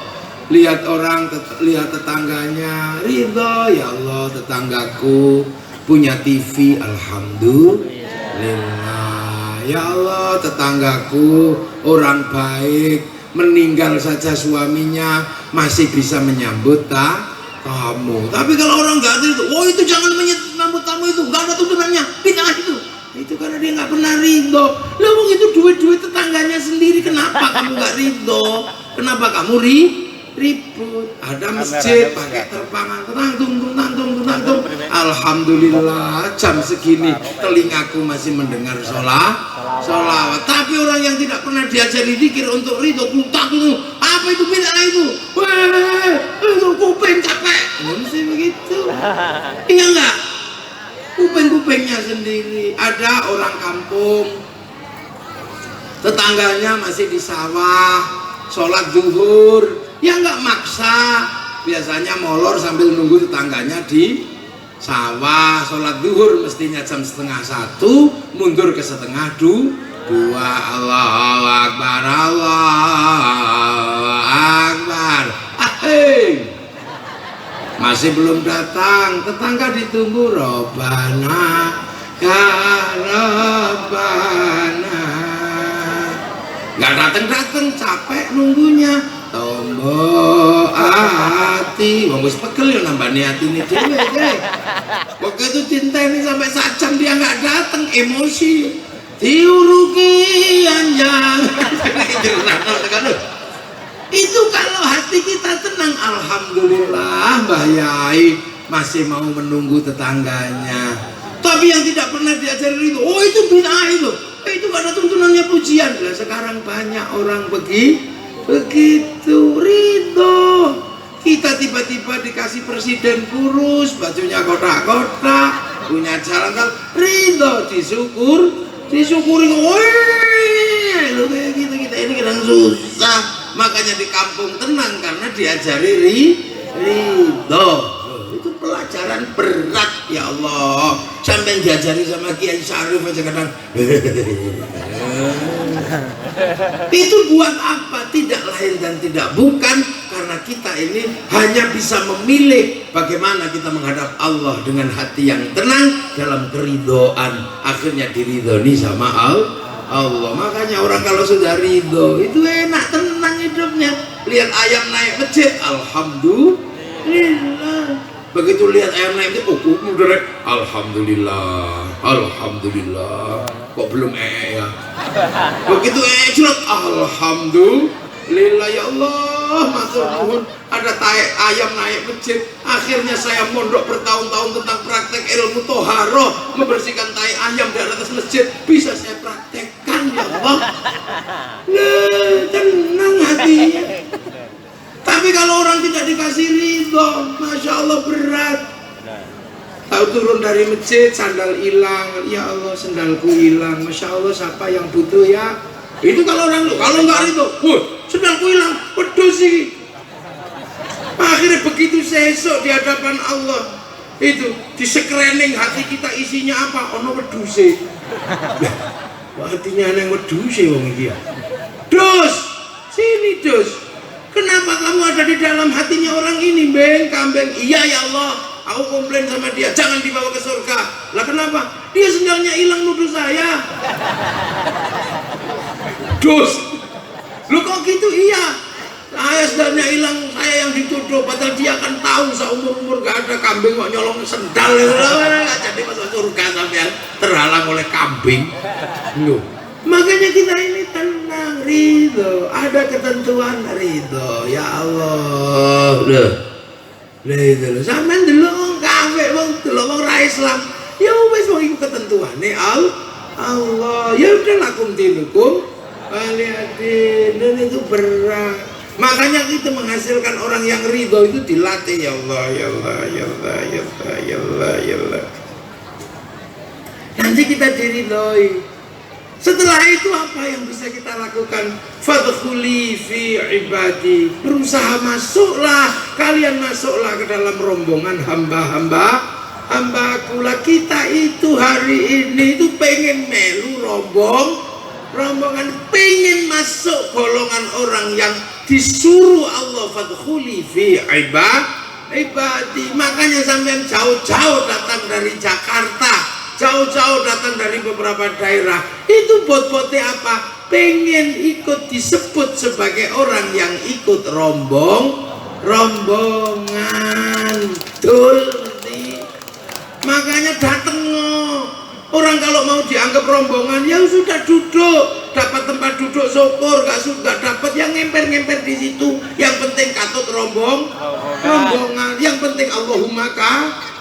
A: Lihat orang, lihat tetangganya, ridho, ya Allah, tetanggaku punya TV, alhamdulillah, ya Allah, tetanggaku orang baik, meninggal saja suaminya masih bisa menyambut tamu. Tapi kalau orang nggak ada itu, oh itu jangan menyambut tamu, itu nggak ada tuntunannya, bid'ah itu karena dia nggak pernah ridho. Lalu itu duit tetangganya sendiri, kenapa kamu nggak ridho? Kenapa kamu ribut? Ada masjid pakai terpangan, tenang, alhamdulillah jam segini telingaku masih mendengar sholawat. Tapi orang yang tidak pernah diajari zikir untuk ridho, apa itu bid'ah itu? Itu kuping capek, mesti begitu. Iya enggak? Kuping-kupingnya sendiri. Ada orang kampung, tetangganya masih di sawah, sholat zuhur, ya nggak maksa, biasanya molor sambil nunggu tetangganya di sawah. Sholat zuhur mestinya jam 12:30, mundur ke 1:30, Allahu Akbar, Allahu Akbar. Masih belum datang, tetangga ditunggu, Robbana ya Robbana, nggak datang, capek nunggunya. Tombo hati, wong wis pegel yo nambani atine dhewe deh. Pokoknya itu cinta ini sampai sajam dia nggak datang, emosi. Diuruki anjang. Itu kalau hati kita tenang, alhamdulillah Mbah Yai masih mau menunggu tetangganya. Tapi yang tidak pernah diajari itu, oh itu bid'ah itu gak ada tuntunannya pujian. Nah, sekarang banyak orang begitu ridho. Kita tiba-tiba dikasih presiden kurus, bajunya kotak-kotak, punya jalan ridho, disyukuri. Wih, lu kayak gitu, kita ini kadang susah. Makanya di kampung tenang karena diajari ridho. Itu pelajaran berat, ya Allah. Sampai diajari sama Kiai Syarif aja kadang. Itu buat apa? Tidak lain dan tidak bukan karena kita ini hanya bisa memilih bagaimana kita menghadap Allah dengan hati yang tenang dalam keridhaan. Akhirnya diridhoni sama Allah. Makanya orang kalau sudah ridho itu enak, tenang hidupnya. Lihat ayam naik masjid, alhamdulillah. begitu lihat ayam naik itu udah alhamdulillah kok belum ya. Begitu jelas alhamdulillah, ya Allah matur nuwun, ada ayam naik masjid. Akhirnya saya mondok bertahun-tahun tentang praktek ilmu toharoh, membersihkan tai ayam di atas masjid, bisa saya praktekkan ya Allah. Tenang hatinya. Tapi kalau orang tidak dikasih ridho, masya Allah berat. Tahu turun dari masjid, sandal hilang, ya Allah sandalku hilang, masya Allah siapa yang butuh ya? Itu kalau orang, kalau nggak ridho, sandalku hilang, pedus sih. Akhirnya begitu sesok di hadapan Allah, itu di screening hati kita isinya apa? Ono weduse. Hatinya yang weduse wong dia. Dus, sini dus. Kenapa kamu ada di dalam hatinya orang ini, Beng, kambing? Iya ya Allah, aku komplain sama dia, jangan dibawa ke surga. Lah kenapa? Dia sendalnya hilang nuduh saya. Dus, lu kok gitu? Iya, saya sendalnya hilang, saya yang dituduh. Padahal dia akan tahu seumur-umur gak ada kambing kok nyolong sendal. Jadi masuk surga sampai terhalang oleh kambing. Loh. Makanya kita ini tenang, ridho, ada ketentuan ridho, ya Allah. Loh, ridho, sampean delok kafe, delok ra Islam, ya wis wong iku ketentuane Allah. Ya udah lakum dinukum waliyadin, dan itu berat. Makanya kita menghasilkan orang yang ridho itu dilatih, ya Allah, ya Allah, ya Allah, ya Allah, ya Allah, ya Allah. Nanti kita diridhoi. Setelah itu apa yang bisa kita lakukan? Fadkhuli fi ibadi, berusaha masuklah, kalian masuklah ke dalam rombongan hamba-hambaku lah. Kita itu hari ini itu pengen melu rombongan, pengen masuk golongan orang yang disuruh Allah fadkhuli fi ibadi. Makanya sampai jauh-jauh datang dari Jakarta, jauh-jauh datang dari beberapa daerah, itu bot-botnya apa? Pengen ikut disebut sebagai orang yang ikut rombongan. Makanya datang. Orang kalau mau dianggap rombongan, ya sudah duduk, dapat tempat duduk syukur, gak dapat yang ngemper-ngemper di situ. Yang penting katut rombongan, yang penting Allahumma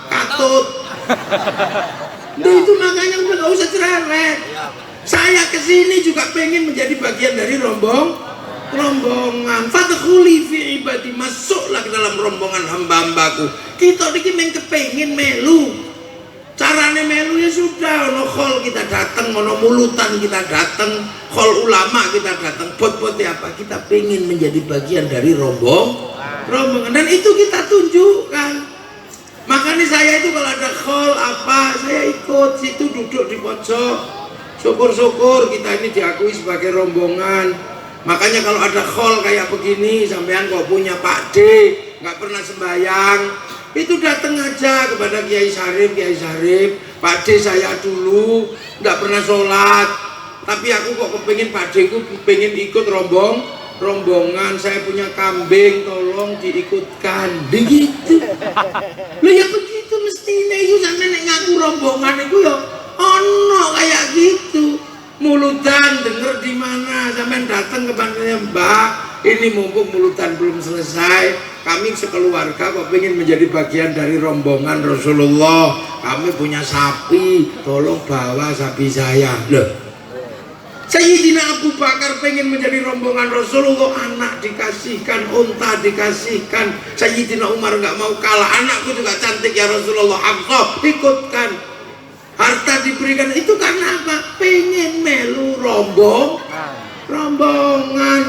A: katut. Itu makanya udah gak usah cerewet. Saya kesini juga pengen menjadi bagian dari rombongan. Fadkhuli fi ibadi, masuklah ke dalam rombongan hamba-hambaku. Kita ini kepengen melu. Carane melu ya sudah, ono khol kita datang, ono mulutan kita datang, khol ulama kita datang. Bot-botnya apa? Kita pengen menjadi bagian dari rombongan, dan itu kita tunjukkan. Makanya saya itu kalau ada khol apa, saya ikut situ, duduk di pojok. Syukur-syukur kita ini diakui sebagai rombongan. Makanya kalau ada khol kayak begini, sampean kok punya Pak D, nggak pernah sembahyang, itu datang aja kepada Kiai Sarif, Pak D saya dulu nggak pernah sholat, tapi aku kok kepengen Pak D ku pengen ikut rombongan, saya punya kambing, tolong diikutkan, begitu. Loh ya begitu mestinya itu sampai ngaku rombongan itu ya ono kayak gitu. Mulutan denger di mana, sampai datang ke panggilnya, Mbak, ini mumpung mulutan belum selesai, kami sekeluarga kok pengen menjadi bagian dari rombongan Rasulullah, kami punya sapi, tolong bawa sapi saya. Loh, Sayyidina Abu Bakar pengen menjadi rombongan Rasulullah, anak dikasihkan, unta dikasihkan. Sayyidina Umar nggak mau kalah, anakku juga cantik ya Rasulullah, Hafsah ikutkan. Harta diberikan itu karena apa? Pengen melu rombongan.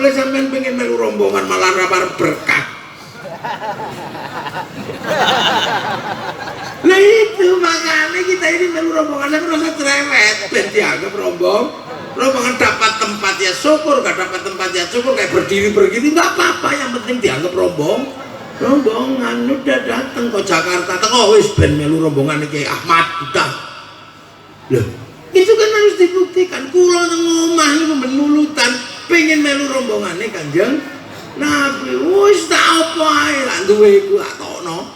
A: Oleh sampean pengen melu rombongan malah rapar berkah. Nah itu makanya kita ini melu rombongan, tapi rasa cerewet, dianggap rombongan dapat tempat ya syukur, gak dapat tempat ya syukur, kayak berdiri begini nggak apa-apa, yang penting dianggap rombongan. Udah datang ke Jakarta, tengok wis ben melu rombongan Kiai Ahmad udah. Loh, itu kan harus dibuktikan. Kulo nang omah niku menulutan pengen melu rombongane Kanjeng Nabi. Wis tak apa ae lak duwe iku tak tokno.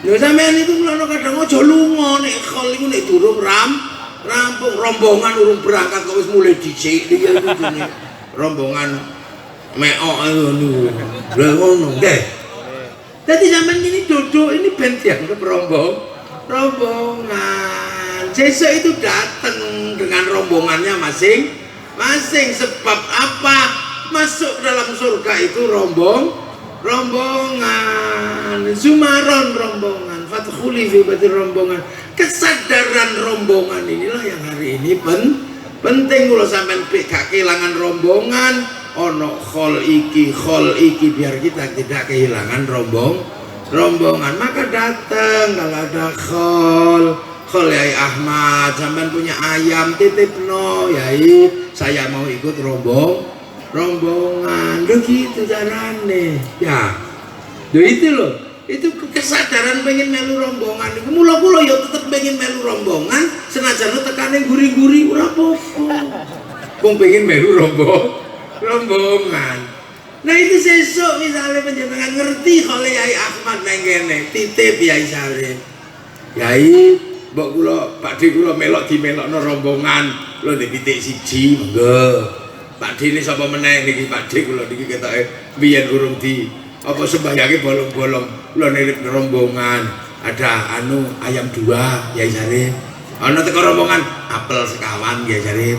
A: Lho sampean itu mulane kadang aja lunga nek khol iku nek durung rampung rombongan urung berangkat kok wis mulai dhisik iki kudune rombongan meok ngono. Lha ngono nggih. Dadi sampean ini duduk ini ben dianggap rombongan. Sesuk itu datang dengan rombongannya masing-masing. Sebab apa? Masuk dalam surga itu rombongan, zumaron rombongan, fathuli fi batin rombongan. Kesadaran rombongan inilah yang hari ini penting kalau sampean gak kehilangan rombongan, ono khol iki biar kita tidak kehilangan rombongan. Maka datang kalau ada khol Yai Ahmad, sampean punya ayam titipno Yai, saya mau ikut rombongan, begitu carane ya. Itu loh, itu kesadaran pengen melu rombongan. Mula ya tetep pengen melu rombongan, senajan tekane guri-guri ora apa-apa. Wong pengen melu rombongan. Nah itu sesuk misalnya panjenengan ngerti oleh Yai Ahmad nang kene, titip Yai Sarif. Yai, mbok kula badhe kula melok dimelokno rombongan, lho nek titik siji monggo. Pak D ini sapa meneh niki Pak D kula niki ketoke biyen urung di apa sembayange bolong-bolong kula nirip rombongan ada ayam 2 Yai Sarif ana teko rombongan apel sekawan Yai Sarif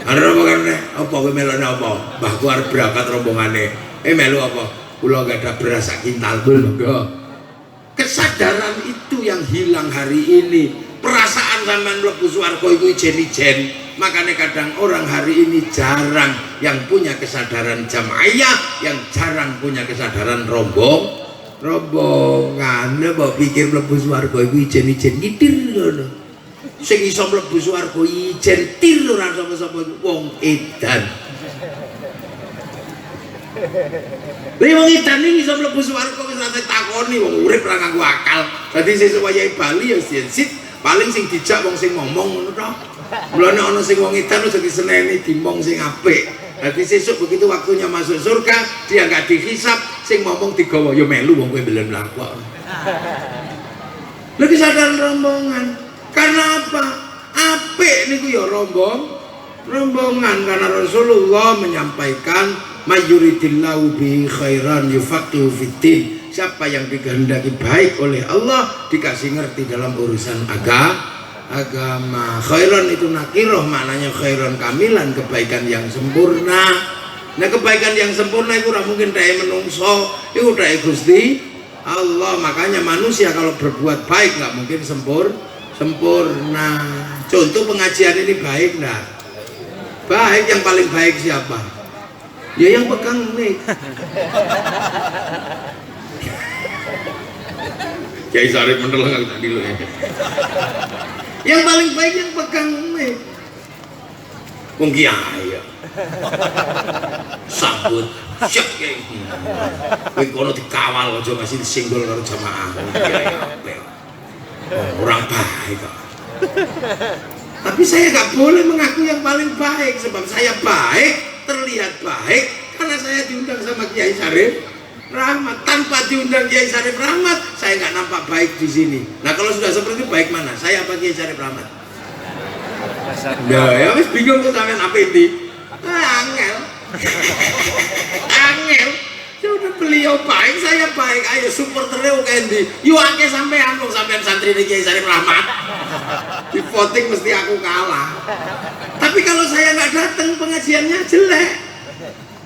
A: ana rombongan apa kowe melone apa mbahku arep berangkat rombongane melu apa kula gak ada beras sak kintal monggo. Kesadaran itu yang hilang hari ini. Perasaan sampean mlebu swarga iku ijen-ijen. Makanya kadang orang hari ini jarang yang punya kesadaran jamaiyah, yang jarang punya kesadaran rombongan. Mbok pikir mlebu swarga iku ijen-ijen ngitir ngono. Sing iso mlebu swarga ijen tir ora sapa-sapa wong edan. Lha wong edan iki iso mlebu swarga wis ora takoni wong urip ora nganggo akal. Dadi sesuk wayahe Bali ya sit paling sing dijak wong sing ngomong ngono to. Mulane ana sing wong edan aja diseneni dimong sing apik. Dadi sesuk begitu waktunya masuk surga, dia enggak dihisab, sing ngomong digawa ya melu wong kowe mbelen mlaku. Lha kesadaran rombongan. Karena apa? Apik niku ya rombongan karena Rasulullah menyampaikan mayuridillahu bi khairan yufaqihu fiddin. Siapa yang dikehendaki baik oleh Allah dikasih ngerti dalam urusan agama. Khairan itu nakiroh, maknanya khairan kamilan, kebaikan yang sempurna. Nah kebaikan yang sempurna itu ora mungkin daya menungso, itu daya Gusti Allah. Makanya manusia kalau berbuat baik nggak mungkin sempurna. Contoh pengajian ini baik nggak? Baik, yang paling baik siapa? Ya yang pegang mic. Kiai Sarif menelang tadi lo ya. Yang paling baik yang pegang mic. Wong kiai ya. Sambut siap kiai. Kowe kono dikawal aja ngasih disenggol karo jamaah. Orang baik kok. Tapi saya nggak boleh mengaku yang paling baik sebab saya baik, terlihat baik karena saya diundang sama Kiai Sarif Rahmat. Tanpa diundang Kiai Sarif Rahmat, saya nggak nampak baik di sini. Nah kalau sudah seperti itu baik mana? Saya apa Kiai Sarif Rahmat? Ya wis bingung tuh sampean apa ini? Angel. Sudah beliau baik, saya baik. Ayo supporternya Kendi. Yuk akeh sampean kok sampean santri Kiai Sarif Rahmat. Di voting mesti aku kalah. Tapi kalau saya nggak datang pengajiannya jelek.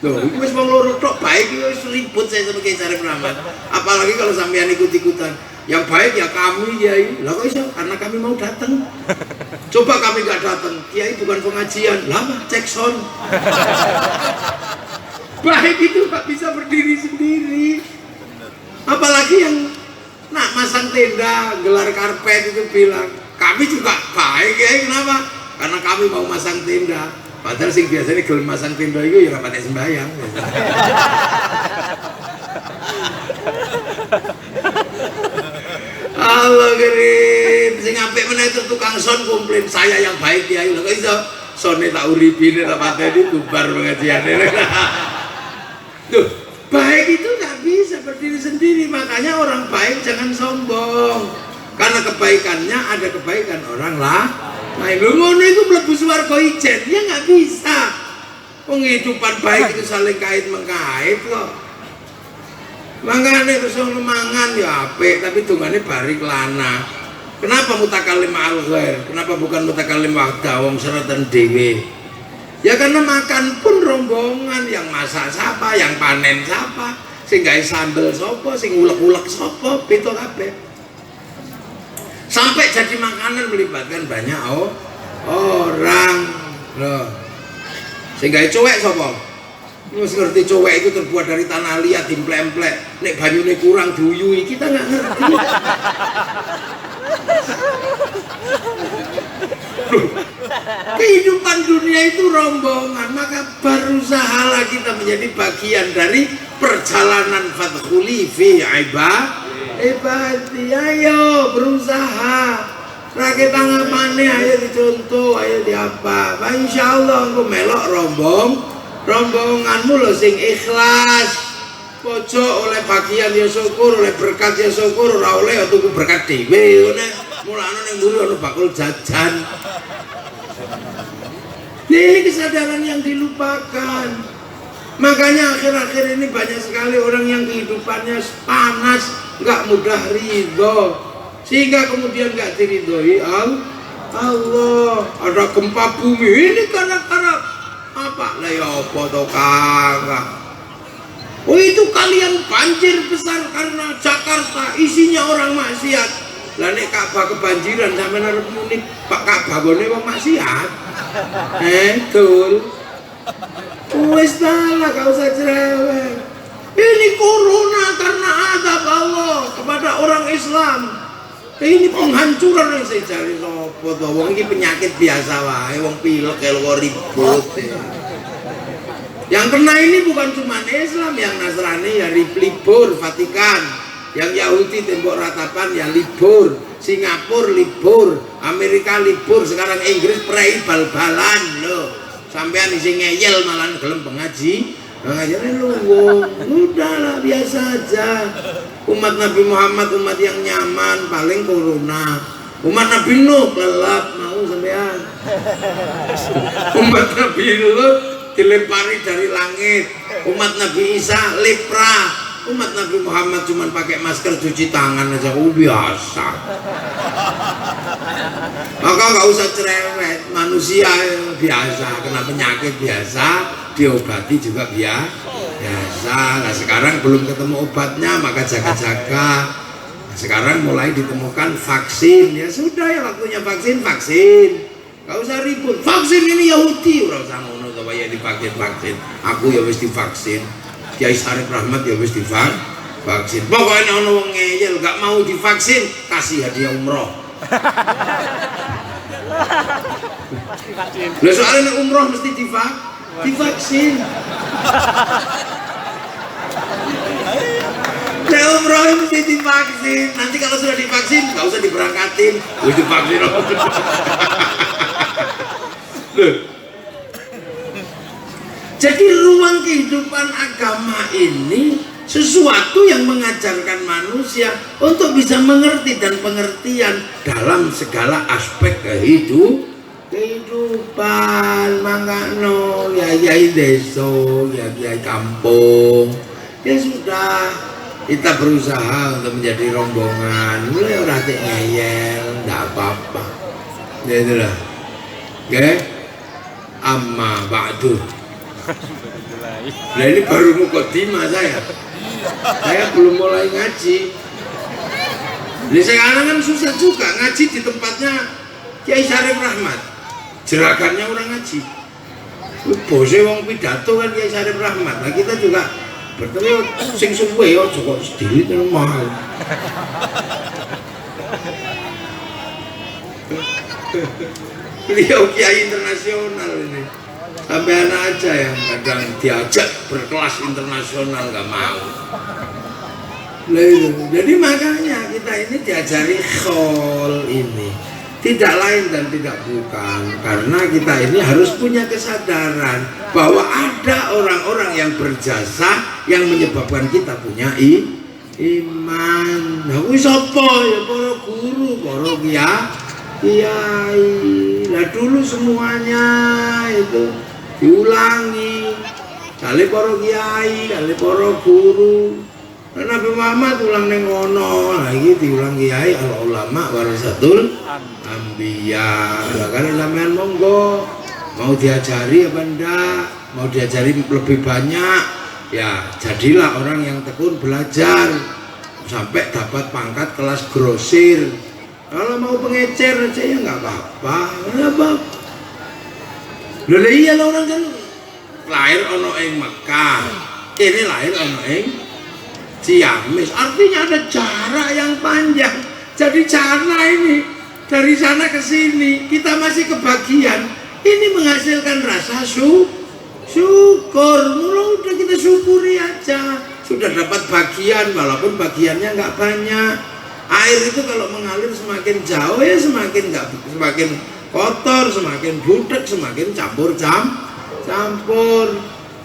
A: Loh, itu wis wong loro tok baik wis ribut saya sama Kiai Sarif Rahmat. Apalagi kalau sampean ikut-ikutan. Yang baik ya kami Kiai. Lah kok iso? Karena kami mau datang. Coba kami nggak datang, Kiai bukan pengajian. Lama cek sound. Baik itu nggak bisa berdiri sendiri. Apalagi yang nak masang tenda, gelar karpet itu bilang kami juga baik ya. Kenapa? Karena kami mau masang tenda. Padahal sing biasanya gelem masang tenda itu ya rapatnya sembahyang. Allah kirim sing apik meneh tukang son komplain saya yang baik ya. Lho kok iso sone tak uripine tak pateni bubar pengajiane. Tuh, baik itu nggak bisa berdiri sendiri. Makanya orang baik jangan sombong, karena kebaikannya ada kebaikan orang lah. Nah, ngono itu mlebu swarga ijen, ya nggak bisa. Penghidupan baik itu saling kait mengkait kok. Mangane terus mangan ya apik, tapi dungane barik lana. Kenapa mutakalim ma'al ghair? Kenapa bukan mutakalim wahda wong seratan dhewe? Ya karena makan pun rombongan, yang masak siapa, yang panen siapa, sing gawe sambel sapa, sing ulek-ulek sapa, beda kabeh. Sampai jadi makanan melibatkan banyak orang. Loh. Sing gawe cowek sapa? Wis ngerti cowek itu terbuat dari tanah liat dimplek-emplek. Nek banyune kurang diuyui, kita nggak ngerti. Kehidupan dunia itu rombongan, maka berusahalah kita menjadi bagian dari perjalanan fadkhuli fi ibadi. Ayo berusaha. Rakyat tangan mana, ayo dicontoh, ayo diapa. Insya Allah aku melok rombonganmu lo sing ikhlas. Pojok oleh bagian ya syukur, oleh berkat ya syukur, ora oleh tuku berkat dhewe ngene. Mulane ning mburi ana bakul jajan. Ini kesadaran yang dilupakan. Makanya akhir-akhir ini banyak sekali orang yang kehidupannya panas, nggak mudah ridho, sehingga kemudian nggak diridhoi Allah. Ada gempa bumi ini karena apa? Lah ya apa to Kang? Oh itu kalian banjir besar karena Jakarta isinya orang maksiat. Lah nek Ka'bah kebanjiran sampean arep muni Pak Ka'bah gone wong maksiat. Betul. Wis lah gak usah cerewet. Ini corona karena azab Allah kepada orang Islam. Ini penghancuran yang saya cari sopo to. Wong iki penyakit biasa wae, wong pilek karo ribut. Yang kena ini bukan cuma Islam, yang Nasrani ya libur Vatikan, yang Yahudi tembok ratapan ya libur, Singapura libur, Amerika libur, sekarang Inggris prei bal-balan loh. Sampean isi ngeyel malah gelem pengaji, ngajarin lu, udahlah biasa aja. Umat Nabi Muhammad umat yang nyaman, paling corona. Umat Nabi Nuh gelap mau sampean. Umat Nabi Nuh dilempari dari langit. Umat Nabi Isa lepra. Umat Nabi Muhammad cuma pakai masker cuci tangan aja, biasa. Maka nggak usah cerewet, manusia biasa kena penyakit biasa, diobati juga biasa. Nah sekarang belum ketemu obatnya, maka jaga-jaga. Nah, sekarang mulai ditemukan vaksin, ya sudah ya waktunya vaksin. Gak usah ribut. Vaksin ini Yahudi, ora usah ngono to ya divaksin. Aku ya wis divaksin. Kiai Syarif Rahmat ya wis divaksin. Pokoknya ono wong ngeyel gak mau divaksin, kasih hadiah umroh. Lah soalnya umroh mesti divaksin. Nah umroh mesti divaksin. Nanti kalau sudah divaksin gak usah diberangkatin, wis divaksin. Jadi ruang kehidupan agama ini sesuatu yang mengajarkan manusia untuk bisa mengerti dan pengertian dalam segala aspek kehidupan. Mangano ya deso, ya kampung. Ya sudah, kita berusaha untuk menjadi rombongan. Mulai ora ngeyel, enggak apa-apa. Ya itulah. Oke. Amma ba'du. Nah ini baru mukadimah saya belum mulai ngaji. Jadi sekarang kan susah juga ngaji di tempatnya Kiai Syarif Rahmat, jeragannya orang ngaji. Bose wong pidato kan Kiai Syarif Rahmat. Nah kita juga bertemu sing suwe yo kok sedih terus mahal. Beliau kiai internasional ini. Sampai anak aja yang kadang diajak berkelas internasional nggak mau. Jadi makanya kita ini diajari khol ini tidak lain dan tidak bukan karena kita ini harus punya kesadaran bahwa ada orang-orang yang berjasa yang menyebabkan kita punya iman. Nah kuwi sapa ya para guru, para kiai. Nah dulu semuanya itu diulangi. Kali para kiai, kali para guru. Nabi Muhammad ulang neng ngono, lagi diulang kiai al ulama warasatul anbiya. Kan sampean monggo mau diajari apa ndak? Mau diajari lebih banyak, ya jadilah orang yang tekun belajar sampai dapat pangkat kelas grosir. Kalau mau pengecer aja ya nggak apa-apa, kenapa? Loh iya orang kan lahir ono ing Mekah, ini lahir ono ing Ciamis, artinya ada jarak yang panjang. Jadi cara ini dari sana ke sini kita masih kebagian. Ini menghasilkan rasa syukur. Mula udah kita syukuri aja. Sudah dapat bagian walaupun bagiannya nggak banyak. Air itu kalau mengalir semakin jauh ya semakin kotor, semakin budek, semakin campur.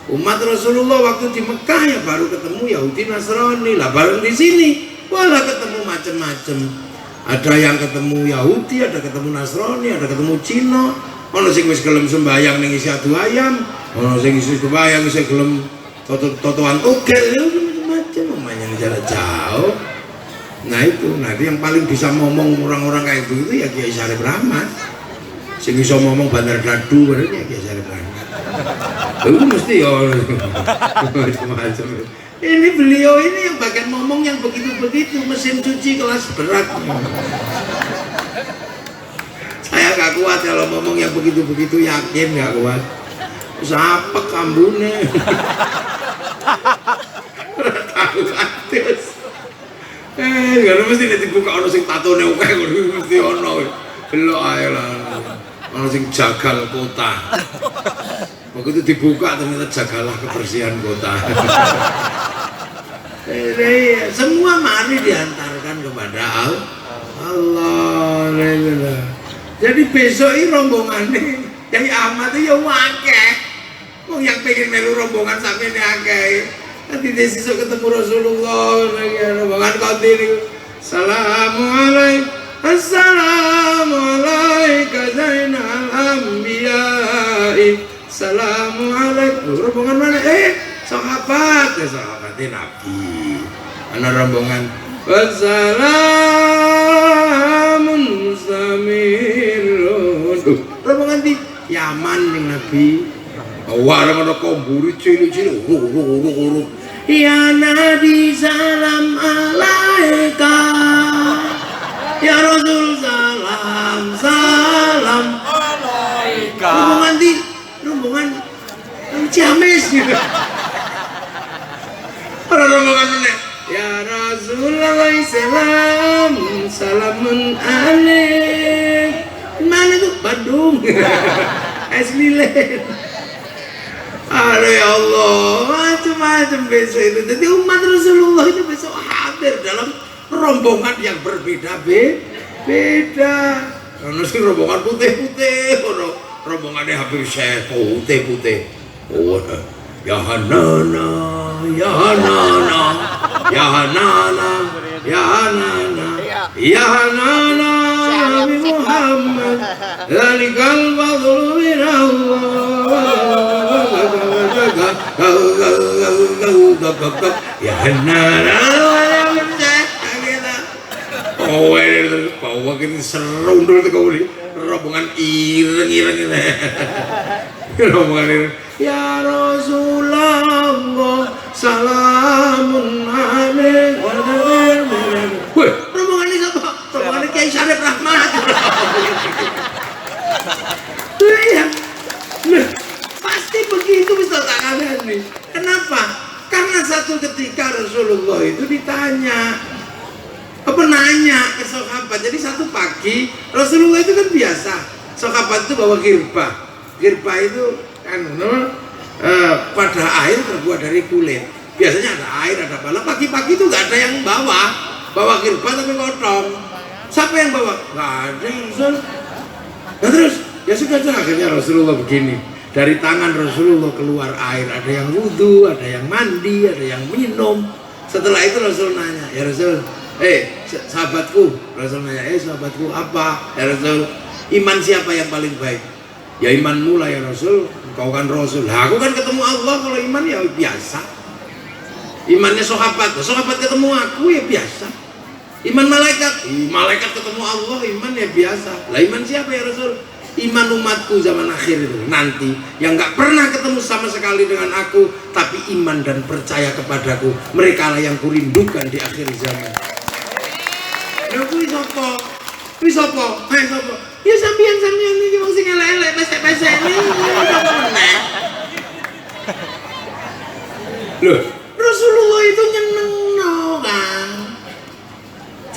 A: Umat Rasulullah waktu di Mekah ya baru ketemu Yahudi Nasrani lah, bareng di sini malah ketemu macam-macam. Ada yang ketemu Yahudi, ada ketemu Nasrani, ada ketemu Cina. Ono sing wis gelem sembayang ning isi adu ayam, ono sing isi sembayang wis gelem totoan togel, macam-macam namanya jarak jauh. Nah itu, nanti yang paling bisa ngomong orang-orang kayak begitu ya Kiai Syarif Rahmat. Sing iso ngomong Bandar Dadu berarti ya Kiai Syarif Rahmat. Itu mesti ya macam-macam. Ini beliau ini yang bagian ngomong yang begitu-begitu, mesin cuci kelas berat. Saya nggak kuat kalau ngomong yang begitu-begitu, yakin nggak kuat. Siapa kambune? Tahu atus. Nggak mesti dibuka ono sing tatone oke, mesti ono. Belok ae lah. Ono sing jagal kota. Begitu dibuka ternyata jagalah kebersihan kota. Semua mari diantarkan kepada Allah. Jadi besok ini rombongannya Kiai Ahmad itu ya wakeh. Wong yang pengen melu rombongan sampai ini akeh. Nanti besok ketemu Rasulullah rombongan kontinu. Assalamualaikum. Assalamualaikum Zainal Anbiya'i. Assalamualaikum. Rombongan mana? Sahabat. Ya sahabatnya Nabi. Ana rombongan. Wassalamun mustamirun. Rombongan di Yaman ning Nabi. Warang ana komburi cilik-cilik. Uruk. Ya Nabi salam alaika. Ya Rasul salam alaika. Rombongan Ciamis gitu. Para rombongan mana? Ya Rasulullah salam salamun alaik. Mana tuh? Bandung. Es lilin. Aduh ya Allah, macam-macam besok itu. Jadi umat Rasulullah itu besok hadir dalam rombongan yang berbeda-beda. Karena sih rombongan putih-putih, rombongannya Habib Syekh putih-putih. Oh, ya Hanana, ya Hanana, ya Hanana, ya Hanana, ya Hanana, Nabi Muhammad, Zalikal fadlu min Allah. Ya Hanana. Oh, bawa gini serundul kau ni rombongan ireng ini. Rombongan ireng. Ya Rasulullah, salamun alaikum. Woi, rombongan ini siapa? Rombongan Kiai Syarif Rahmat. Iya, pasti begitu bisa tak kalian nih. Kenapa? Karena satu ketika Rasulullah itu ditanya. Nanya ke sahabat. Jadi satu pagi Rasulullah itu kan biasa sahabat itu bawa girba itu kan pada air terbuat dari kulit. Biasanya ada air, ada bala. Pagi-pagi itu nggak ada yang bawa girba tapi kotong. Siapa yang bawa? Nggak ada. Nah terus ya sudah akhirnya Rasulullah begini. Dari tangan Rasulullah keluar air. Ada yang wudhu, ada yang mandi, ada yang minum. Setelah itu Rasul nanya, ya Rasul, sahabatku. Rasul nanya, sahabatku apa? Ya Rasul, iman siapa yang paling baik? Ya imanmu lah ya Rasul, engkau kan Rasul. Lah aku kan ketemu Allah, kalau iman ya biasa. Imannya sahabat ketemu aku ya biasa. Iman malaikat, malaikat ketemu Allah, iman ya biasa. Lah iman siapa ya Rasul? Iman umatku zaman akhir itu nanti, yang gak pernah ketemu sama sekali dengan aku, tapi iman dan percaya kepadaku. Mereka lah yang kurindukan di akhir zaman. Lha kuwi sapa? Kuwi sapa? Sapa? Ya sampeyan iki wong sing elek-elek pesek-pesek iki. Loh, Rasulullah itu nyenengno kan.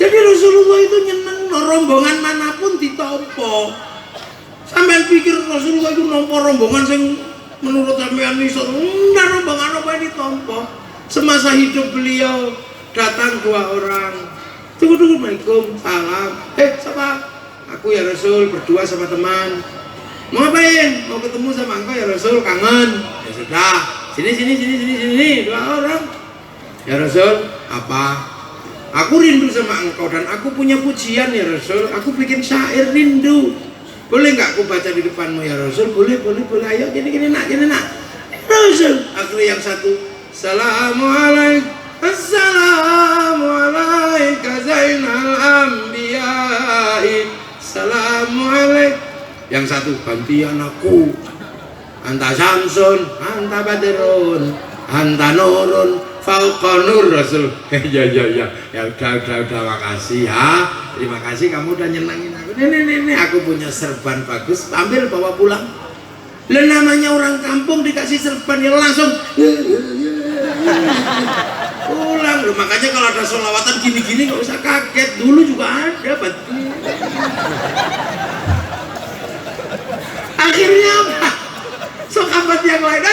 A: Jadi Rasulullah itu nyenengno rombongan manapun ditampa. Sampeyan pikir Rasulullah itu nampa rombongan sing menurut sampeyan iso rombongan apa ini ditampa. Semasa hidup beliau datang 2 orang. Tunggu, Assalamualaikum, salam. Siapa? Aku ya Rasul, berdua sama teman. Mau ngapain? Mau ketemu sama engkau ya Rasul, kangen. Ya sudah, sini 2 orang. Ya Rasul, apa? Aku rindu sama engkau dan aku punya pujian ya Rasul. Aku bikin syair rindu. Boleh nggak aku baca di depanmu ya Rasul? Boleh. Ayo gini nak. Rasul. Akhirnya yang satu. Assalamualaikum Zainal Anbiya'i. Assalamualaikum. Yang satu, gantian aku. Anta Samsun, anta Badrun, anta Nurun, Fauqa Nur Rasul. Ya udah makasih ya. Terima kasih kamu udah nyenangin aku. Nih, aku punya serban bagus, ambil bawa pulang. Lah namanya orang kampung dikasih serban ya langsung pulang. Loh, makanya kalau ada sholawatan gini-gini nggak usah kaget. Dulu juga ada betul. Akhirnya apa? Sahabat yang lain,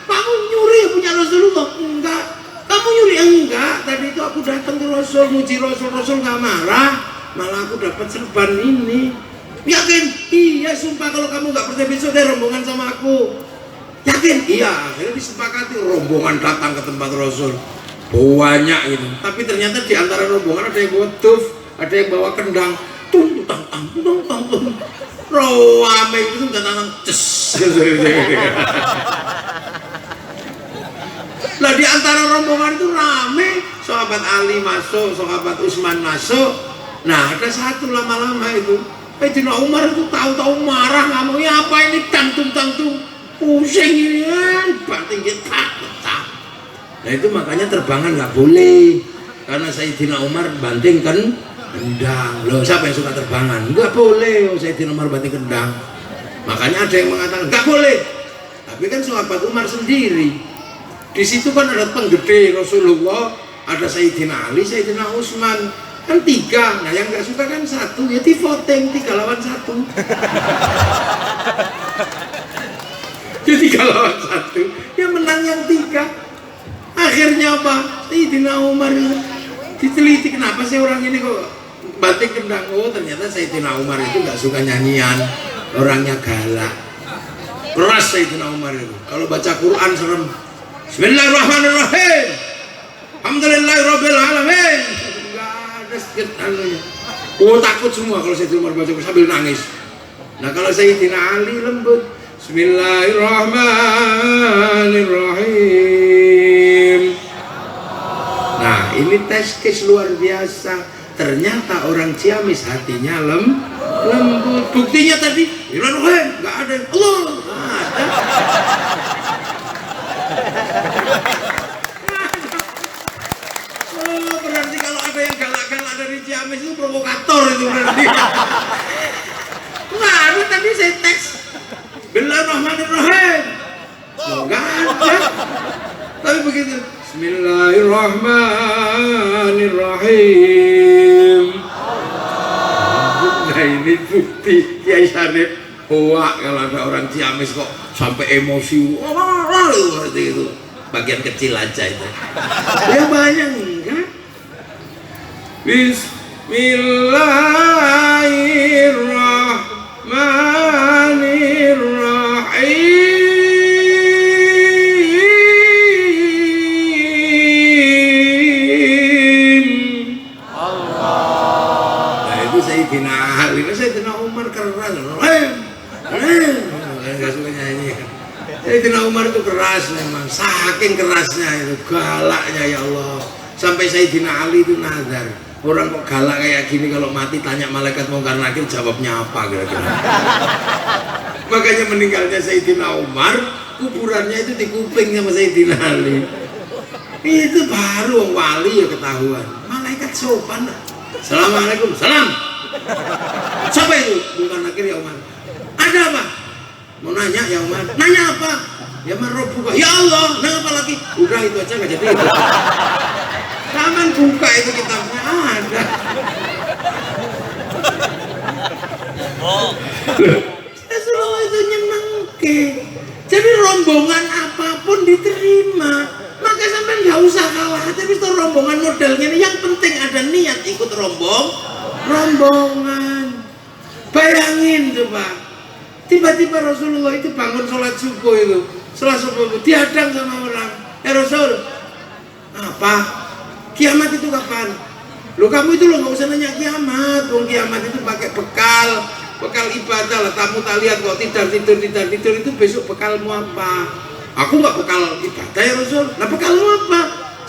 A: kamu nyuri punya Rasulullah? Enggak. Kamu nyuri? Enggak. Tadi itu aku datang ke Rasul, muji Rasul nggak marah. Malah aku dapat serban ini. Yakin? Iya, sumpah kalau kamu nggak percaya besok deh rombongan sama aku. Yakin? Iya. Akhirnya disepakati rombongan datang ke tempat Rasul. Banyak itu. Tapi ternyata di antara rombongan ada yang bawa tuf, ada yang bawa kendang. Tung. Rame itu tang ces. Lah di antara rombongan itu rame. Sahabat Ali masuk, sahabat Utsman masuk. Nah ada satu lama-lama itu Sayyidina Umar itu tahu-tahu marah, nggak mau ya apa ini tangtung pusing ini batin kita. Nah itu makanya terbangan nggak boleh karena Sayyidina Umar banting kendang. Loh siapa yang suka terbangan? Nggak boleh Sayyidina Umar banting kendang. Makanya ada yang mengatakan nggak boleh, tapi kan sahabat Umar sendiri. Di situ kan ada penggede Rasulullah, ada Sayyidina Ali, Sayyidina Utsman. Kan 3, nah yang nggak suka kan 1, ya di voting 3 lawan 1. Jadi 3 lawan 1, ya menang yang 3. Akhirnya apa? Sayyidina Umar diteliti, kenapa sih orang ini kok batik kendang? Oh ternyata Sayyidina Umar itu nggak suka nyanyian, orangnya galak. Keras Sayyidina Umar itu. Kalau baca Quran serem. Bismillahirrahmanirrahim. Alhamdulillahirabbil alamin. Oh takut semua kalau Sayyidina Umar baca sambil nangis. Nah kalau Sayyidina Ali lembut. Bismillahirrahmanirrahim. Nah ini tes case luar biasa. Ternyata orang Ciamis hatinya lembut. Buktinya tadi nggak ada. Allah ada. Oh berarti kalau ada yang galak-galak dari Ciamis itu provokator itu berarti. Nggak ada tadi saya teks Bismillahirrahmanirrahim. Nggak ada. Tapi begitu Bismillahirrahmanirrahim. Nah ini bukti Kiai Syarif hoak kalau ada orang Ciamis kok sampai emosi. Seperti itu. Bagian kecil aja itu. Ya banyak enggak? Bismillahirrahmanirrahim. keras memang, saking kerasnya itu, galaknya ya Allah. Sampai Sayyidina Ali itu nazar, orang kok galak kayak gini, kalau mati tanya malaikat mungkar nakir jawabnya apa kira-kira. Makanya meninggalnya Sayyidina Umar, kuburannya itu di kuping sama Sayyidina Ali. Itu baru wali ya ketahuan. Malaikat sopan. Assalamualaikum, salam. Siapa itu? Mungkar nakir ya Umar. Ada apa? Mau nanya ya Umar. Nanya apa? Ya Umar buka. Ya Allah, nanya apa lagi? Udah itu aja nggak jadi itu. Taman buka itu kitabnya ada. Rasulullah itu nyenengke. Jadi rombongan apapun diterima. Maka sampai nggak usah khawatir itu rombongan modelnya ini. Yang penting ada niat ikut rombongan. Bayangin coba, tiba-tiba Rasulullah itu bangun sholat subuh itu. Setelah subuh dihadang sama orang. Rasul, apa? Kiamat itu kapan? Loh kamu itu nggak usah nanya kiamat. Kiamat itu pakai bekal ibadah lah. Kamu tak lihat kok tidur itu besok bekalmu apa? Aku nggak bekal ibadah ya Rasul. Nah bekalmu apa?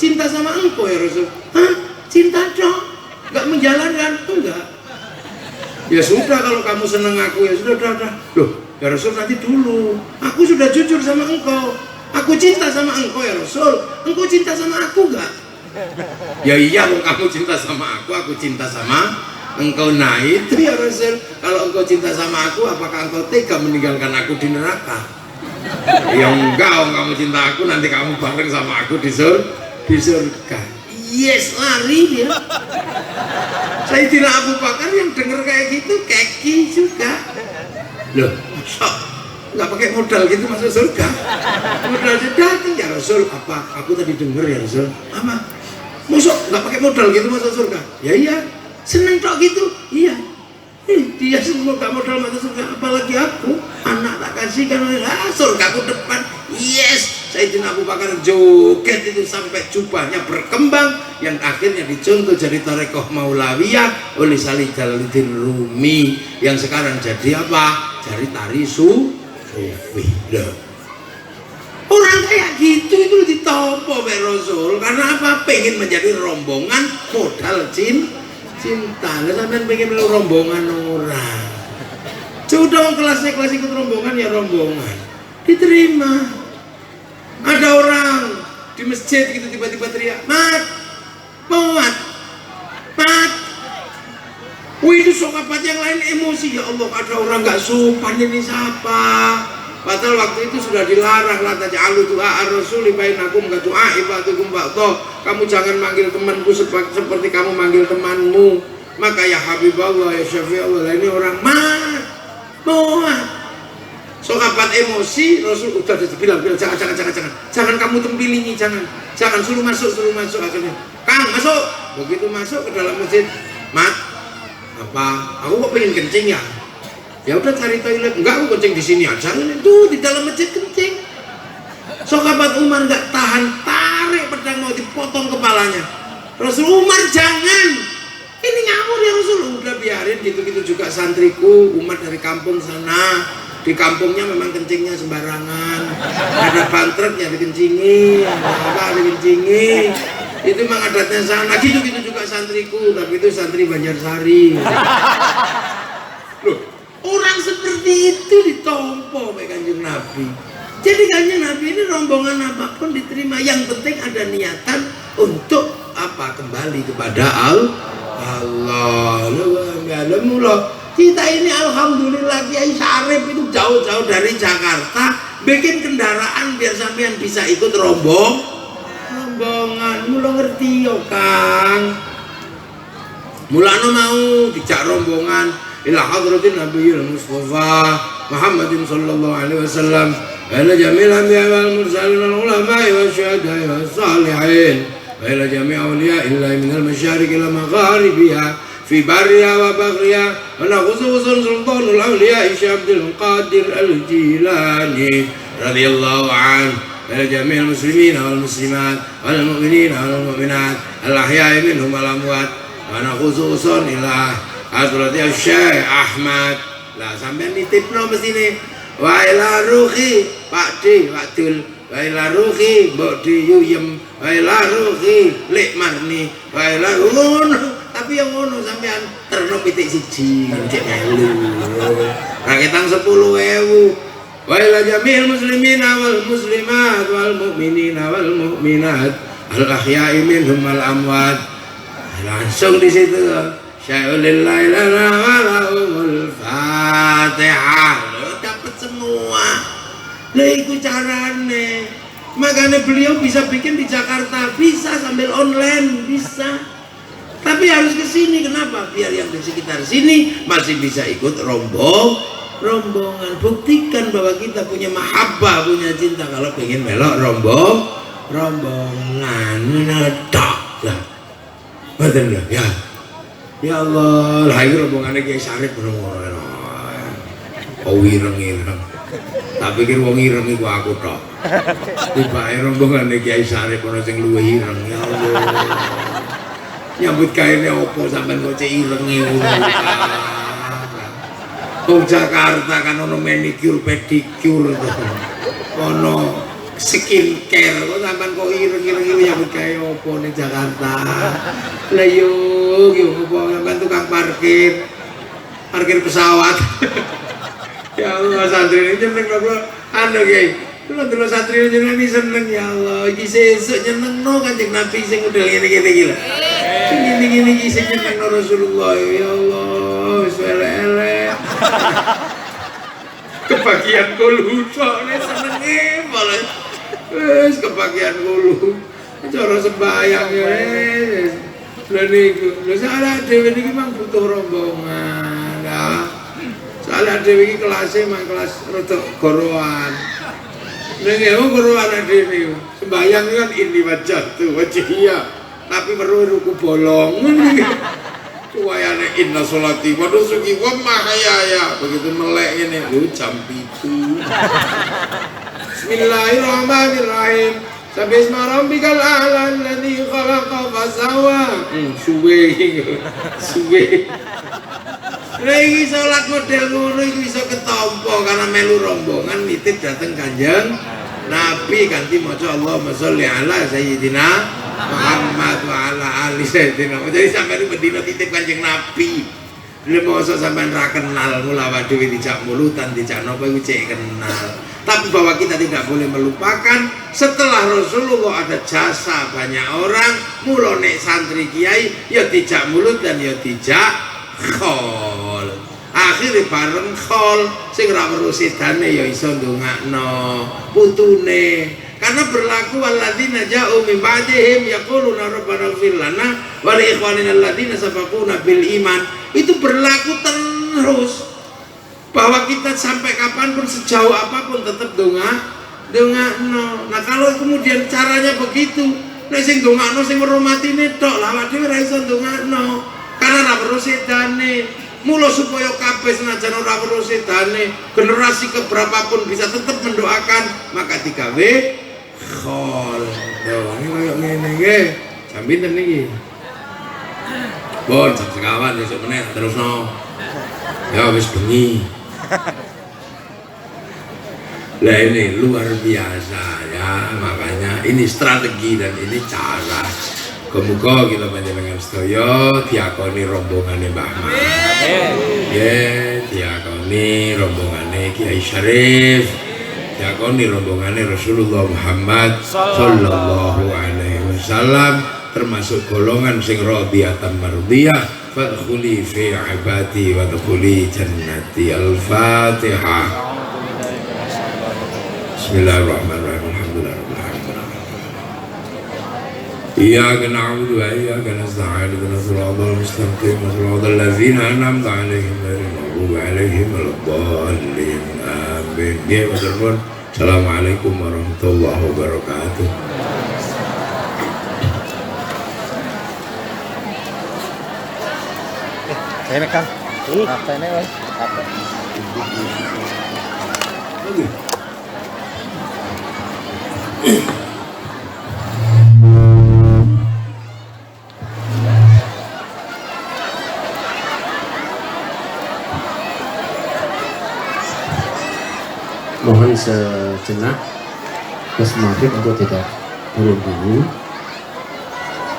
A: Cinta sama engkau ya Rasul. Hah? Cinta dong? Nggak menjalankan? Enggak. Ya sudah kalau kamu senang aku ya sudah. Loh ya Rasul nanti dulu. Aku sudah jujur sama engkau. Aku cinta sama engkau ya Rasul. Engkau cinta sama aku enggak? Ya iya kalau kamu cinta sama aku cinta sama engkau. Nah itu ya Rasul. Kalau engkau cinta sama aku, apakah engkau tega meninggalkan aku di neraka? Ya enggak, kamu cinta aku nanti kamu bareng sama aku di surga. Yes, lari dia. Sayyidina Abu Bakar yang denger kayak gitu keki juga. Loh, nggak pakai modal gitu masuk surga. Modal datang ya Rasul. Apa? Aku tadi denger ya Rasul. Apa? Masuk nggak pakai modal gitu masuk surga? Ya iya. Seneng tok gitu? Iya. Dia semua gak modal masuk surga, apalagi aku anak tak kasih kan surgaku depan. Yes, Sayyidina Abu Bakar joget itu sampai jubahnya berkembang, yang akhirnya dicontoh jadi tarekoh Maulawiyah oleh Salih Jalaluddin Rumi, yang sekarang jadi apa? Jadi tari sufi. Orang kayak gitu itu ditopo oleh Rasul karena apa? Pengen menjadi rombongan modal cinta. Lah sampean pengen melu rombongan orang. Sudah kelas ikut rombongan ya rombongan. Diterima. Ada orang di masjid gitu tiba-tiba teriak, "Mat! Mat! Mat!" Wih itu sokapat yang lain emosi, ya Allah ada orang gak sopan ini siapa? Padahal waktu itu sudah dilarang, la taj'alu du'a ar-rasuli bainakum ka du'a ibatukum ba'dha. Kamu jangan manggil temanku seperti kamu manggil temanmu. Maka ya Habibullah ya Syafi'ullah, ini orang mat. Sokapat emosi, Rasul udah dibilang jangan kamu tempilingi, jangan suruh masuk akhirnya. Kang masuk. Begitu masuk ke dalam masjid, Mat, apa? Aku kok pengen kencing ya? Ya udah cari toilet. Enggak, aku kencing di sini aja. Itu di dalam masjid kencing. Sahabat Umar nggak tahan, tarik pedang mau dipotong kepalanya. Rasul, Umar jangan. Ini ngawur ya Rasul. Udah biarin gitu-gitu juga santriku, umat dari kampung sana. Di kampungnya memang kencingnya sembarangan. Ada bantrek yang dikencingi, ada dikencingi. Itu memang adatnya sana. Gitu-gitu juga santriku, tapi itu santri Banjarsari. Loh, orang seperti itu ditompo oleh Kanjeng Nabi. Jadi Kanjeng Nabi ini rombongan apapun diterima. Yang penting ada niatan untuk apa? Kembali kepada Allah. Kita ini alhamdulillah Kiai Syarif itu jauh-jauh dari Jakarta bikin kendaraan biar sampean bisa ikut rombongan. Mula ngerti yo Kang. Mulane mau dijak rombongan ila hadratin Nabiyil Mustafa Muhammadin sallallahu alaihi wasallam ila jamil anbiya wal mursalin wal ulama wa syuhada wa salihin wa ila jami' awliya illa min al masyariq ila magharibiha fi barriha wa baghriha wa khususan sultanul awliya Syekh Abdul Qadir Al-Jilani radhiyallahu anhu wa ila jami' al muslimin wal muslimat wal mu'minin wal mu'minat al ahya'i minhum wal amwat wa khususan ila Hadrati Syekh Ahmad. Lah sampean nitipno mestine wa ila ruhi Pak D Wadul baila ruhi mbok diyuyem baila ruhi lek marni baila ngono tapi yang ngono sampean terno pitik siji cek melu raketang 10.000 baila jamil muslimin wal muslimat wal mu'minin wal mu'minat al ahya'i minhum wal amwat langsung di situ syai'ulillahi lana walahumul fatihah lo dapat semua. Nah itu carane, makanya beliau bisa bikin di Jakarta, bisa sambil online, bisa. Tapi harus ke sini, kenapa? Biar yang di sekitar sini masih bisa ikut rombongan. Buktikan bahwa kita punya mahabbah, punya cinta. Kalau pengen melok rombongan, nedak lah. Betul lah, ya. Ya Allah, lah ini rombongannya Kiai Syarif bener-bener. Oh ireng-ireng. Tak pikir wong ireng iku aku tok. Tibake rombongane Kiai Syarif ana sing luwih ireng. Ya Allah. Nyambut gaene opo sampean kok cek ireng ngono. Wong Jakarta kan ono manicure pedicure to. Ono skincare kok sampean kok ireng-ireng iki nyambut gawe opo ning Jakarta. Lah yo opo sampean tukang parkir pesawat. Ya Allah santri ini jeneng kok anu Kiai. Dulu santri jeneng ini seneng ya Allah. Iki sesuk nyenengno Kanjeng Nabi sing model ngene-ngene iki lho. Sing ngene-ngene iki sing nyenengno Rasulullah ya Allah. Wis elek-elek. Kebagian kulu tok nek senenge malah. Wis kebagian kulu. Cara sembahyang ya wis. Lha niku, lho salah dhewe niki mang butuh rombongan. Ya. Soalnya dewi ini kelasnya memang kelas rada goroan. Nek goroan dewi sembayang kan ini wajah tuh wajah iya. Tapi meruh ruku bolong. Kuwayane inna sholati wa nusuki wa mahyaya. Begitu melek ini lu jam 7. Bismillahirrahmanirrahim. Sabisma rabbikal a'la alladzi khalaqa fasawwa. Suwe. Lagi sholat model ngono itu bisa ketompo karena melu rombongan nitip dateng Kanjeng Nabi ganti maca Allahumma sholli ala sayyidina Muhammad wa ala ali sayyidina. Jadi sampai itu bendina titip Kanjeng Nabi. Lha mosok sampean ra kenal mulawat dhewe dijak mulutan dijak napa iku cek kenal. Tapi bahwa kita tidak boleh melupakan setelah Rasulullah ada jasa banyak orang mula nek santri kiai ya dijak mulut dan ya dijak khol. Akhirnya bareng khol sing ra weruh sedane ya iso ndongakno putune. Karena berlaku alladzina ja'u min ba'dihim yaquluna rabbana ighfir lana wa li ikhwanina alladzina sabaquna bil iman. Itu berlaku terus. Bahwa kita sampai kapanpun sejauh apapun tetap dongakno. Nah kalau kemudian caranya begitu, nek sing dongakno sing merhormatine tok lah awake dhewe ra iso dongakno. Karena ra perlu sedane. Mula supaya kabeh senajan ora perlu sedane, generasi keberapapun bisa tetap mendoakan, maka digawe khol. Yo ini koyo ngene nggih. Jam pinten niki? Bon, jam sekawan besok meneh terusno. Ya wis bengi. Lah ini luar biasa ya, makanya ini strategi dan ini cara. Kemuka kita panjenengan sedaya diakoni rombongane Mbah Mas. Nggih, diakoni rombongane Kiai Syarif. Diakoni rombongane Rasulullah Muhammad sallallahu alaihi wasallam, termasuk golongan sing radhiyatan mardhiyah. Fadkhuli fi ibadi wa dkhuli jannati. Al-Fatihah. Bismillahirrahmanirrahim. Alhamdulillahirabbil alamin. Iyyaka na'budu wa iyyaka nasta'in. Ihdinas siratal mustaqim. Siratal ladzina an'amta 'alaihim ghairil maghdubi 'alaihim waladdallin. Amin. Assalamualaikum warahmatullahi wabarakatuh.
F: Ini kan, apa ini wes? Apa?
G: Mohon sejenak Gus Muafik untuk tidak turun dulu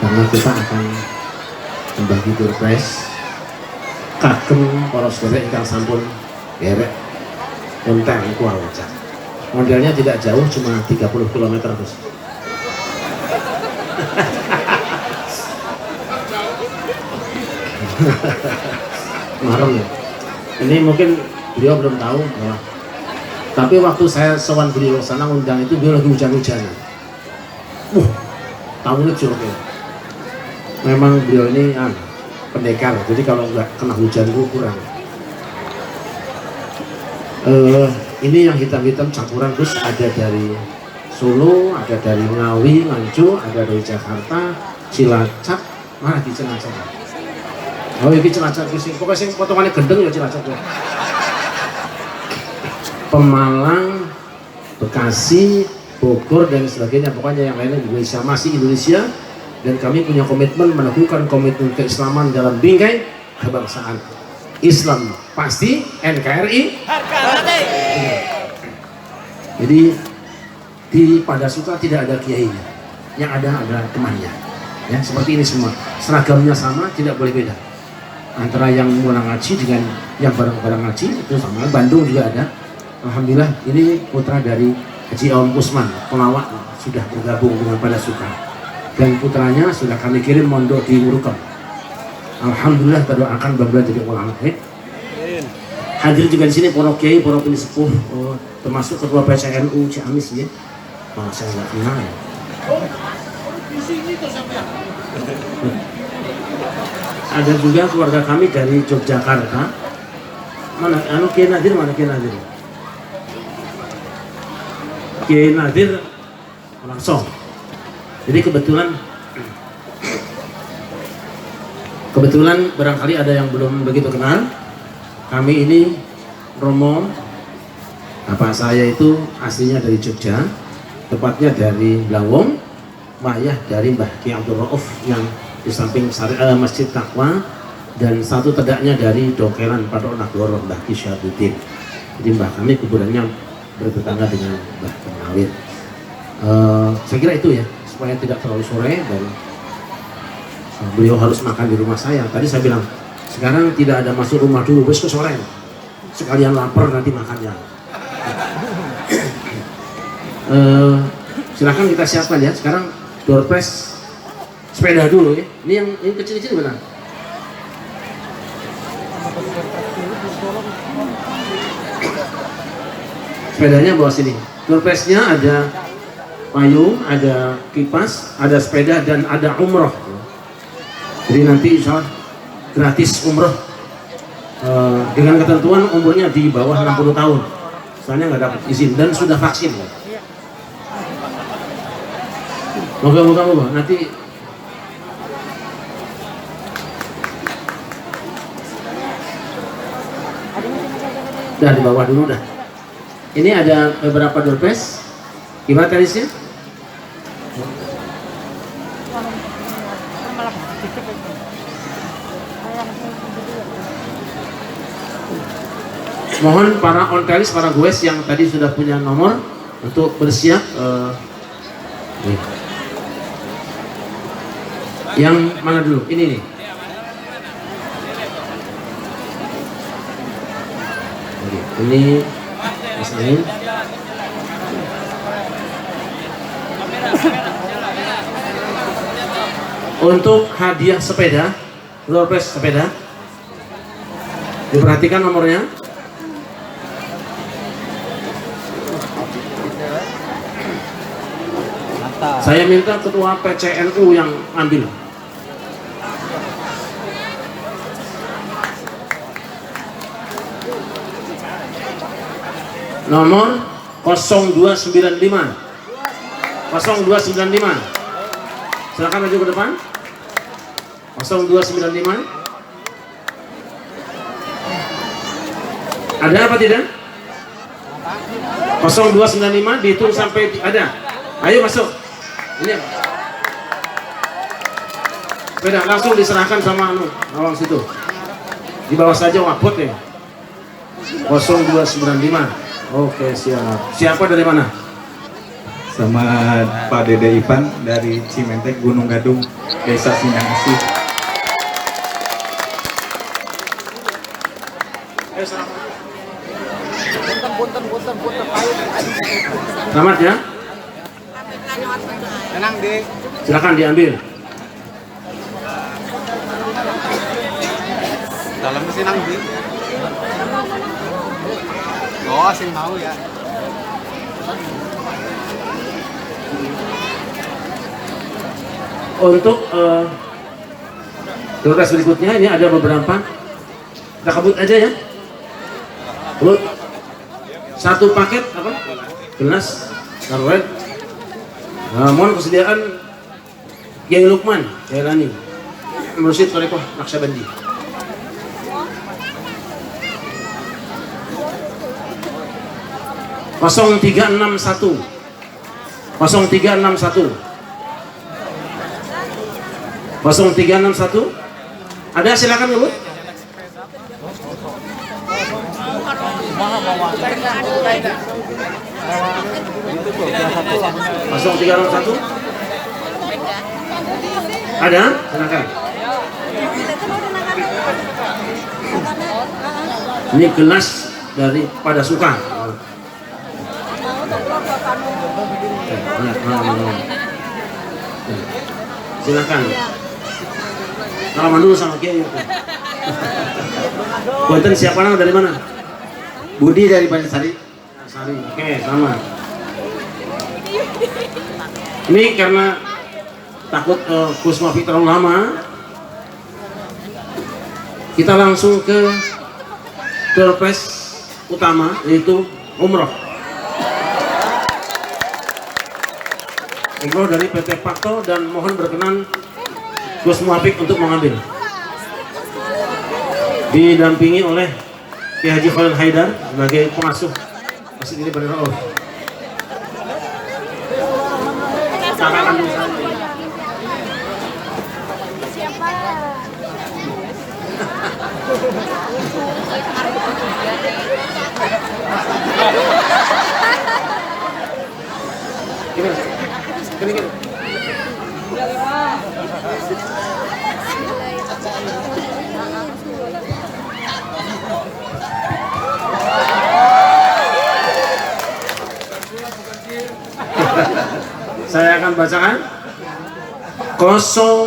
G: karena kita akan membagi pilpres kagem para sedherek ingkang sampun derek entar kuwaca. Modelnya tidak jauh, cuma 30 km Gus. Marem ya. Ini mungkin beliau belum tahu bahwa, tapi waktu saya sowan beliau sana undang itu beliau lagi hujan-hujanan. Tahunya curug ya. Memang beliau ini pendekar, jadi kalau nggak kena hujan itu kurang. Ini yang hitam-hitam campuran Gus, ada dari Solo, ada dari Ngawi, Nganjuk, ada dari Jakarta, Cilacap, mana di Cilacap? Oh ini Cilacap sih, pokoknya sing potongannya gendeng ya Cilacap ya. Pemalang, Bekasi, Bogor dan sebagainya, pokoknya yang lainnya Indonesia, masih Indonesia. Dan kami punya komitmen meneguhkan komitmen keislaman dalam bingkai kebangsaan. Islam pasti, NKRI harga mati. Jadi di Padasutra tidak ada kiainya, yang ada temannya. Ya seperti ini semua, seragamnya sama, tidak boleh beda. Antara yang mulai ngaji dengan yang bareng-bareng ngaji itu sama. Bandung juga ada. Alhamdulillah ini putra dari Haji Aom Usman, pelawak sudah bergabung dengan Padasutra. Dan putranya sudah kami kirim mondok di Murukam. Alhamdulillah terdoakan bangga jadi ulama. Hadir juga di sini para kiai, para sepuh, termasuk ketua PCNU Ciamis ya. Malah saya nggak kenal ya. Ada juga keluarga kami dari Yogyakarta. Mana Kiai Nadir, mana Kiai Nadir? Kiai Nadir langsung. Jadi kebetulan barangkali ada yang belum begitu kenal. Kami ini Romo, bapak saya itu aslinya dari Jogja, tepatnya dari Blawong, Mayah dari Mbah Ki Abdul Rauf yang di samping Masjid Taqwa, dan satu tedaknya dari Dokelan Patok Nagoro Mbah Ki Syahabuddin. Jadi mbah kami kuburannya bertetangga dengan Mbah Kemawir. Saya kira itu ya, supaya tidak terlalu sore dan beliau harus makan di rumah saya. Tadi saya bilang sekarang tidak ada masuk rumah dulu, besok sore sekalian lapar nanti makannya. Silakan kita siapkan ya. Sekarang door prize sepeda dulu ya. Ini kecil-kecil benar. Sepedanya bawa sini. Door prize-nya ada payung, ada kipas, ada sepeda dan ada umroh. Jadi nanti insya Allah gratis umroh dengan ketentuan umurnya di bawah 60 tahun. Soalnya nggak dapat izin dan sudah vaksin. Moga-moga nanti dah di bawah dulu dah. Ini ada beberapa door prize. Gimana tenisnya? Mohon para ontelis, para goes yang tadi sudah punya nomor untuk bersiap. Yang mana dulu? Ini nih. Ini misalnya. Untuk hadiah sepeda, door prize sepeda, diperhatikan nomornya. Saya minta ketua PCNU yang ambil. Nomor 0295. 0295. Silakan maju ke depan. 0295. Ada apa tidak? 0295 dihitung sampai ada. Ayo masuk. Ini sepeda langsung diserahkan sama awang situ. Di bawah saja wapot ya. 0295. Oke, siap. Siapa dari mana?
H: sama Pak Dede Ipan dari Cimentek Gunung Gadung, Desa Sindang Asih.
G: Selamat ya. Silakan diambil.
F: Dalam sih nang di. Oh, sing mau ya.
G: Untuk prioritas berikutnya ini ada beberapa. Kita kabut aja ya. Kabut. Satu paket apa? Gelas Narwen. Mohon kesediaan Kiai Lukman, Kiai Lani, Mursyid Thorekoh Naqsyabandi. Kosong 0361 ada, silakan dulu. Kosong 361 ada, silakan. Ini gelas dari Pada Suka. Silakan. Salaman dulu sama Kiai. Buatan siapa nang dari mana?
F: Budi dari Banjarsari.
G: Sari. Oke, sama. Ini karena takut Gus Muhafiq terlalu lama, kita langsung ke surprise utama, yaitu umroh. Umroh dari PT Pakto, dan mohon berkenan Gus Muhafiq untuk mengambil. Didampingi oleh Ki Haji Khalil Haidar sebagai pengasuh Masjid ini Bani Rauf. Saya akan bacakan 0268.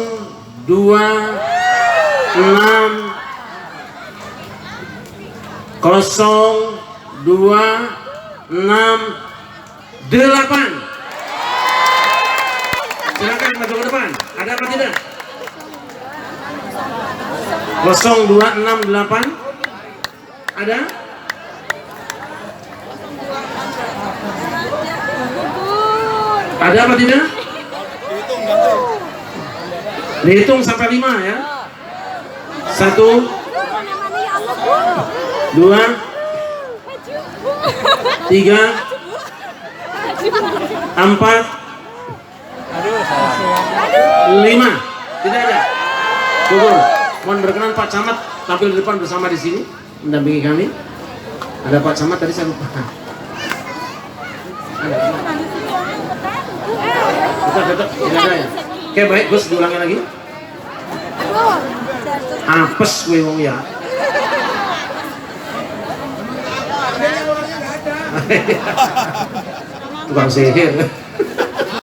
G: Silakan maju ke depan. Ada apa tidak? 0268. Ada? Ada apa tidak? Dihitung sampai 5 ya. 1 2 3 4 5. Tidak ada. Syukur. Mohon berkenan Pak Camat tampil di depan bersama di sini mendampingi kami. Ada Pak Camat tadi saya lupa. Tetap tidak ada ya. Oke, baik Gus, diulangi lagi. Apes gue wong ya. Tukang sihir.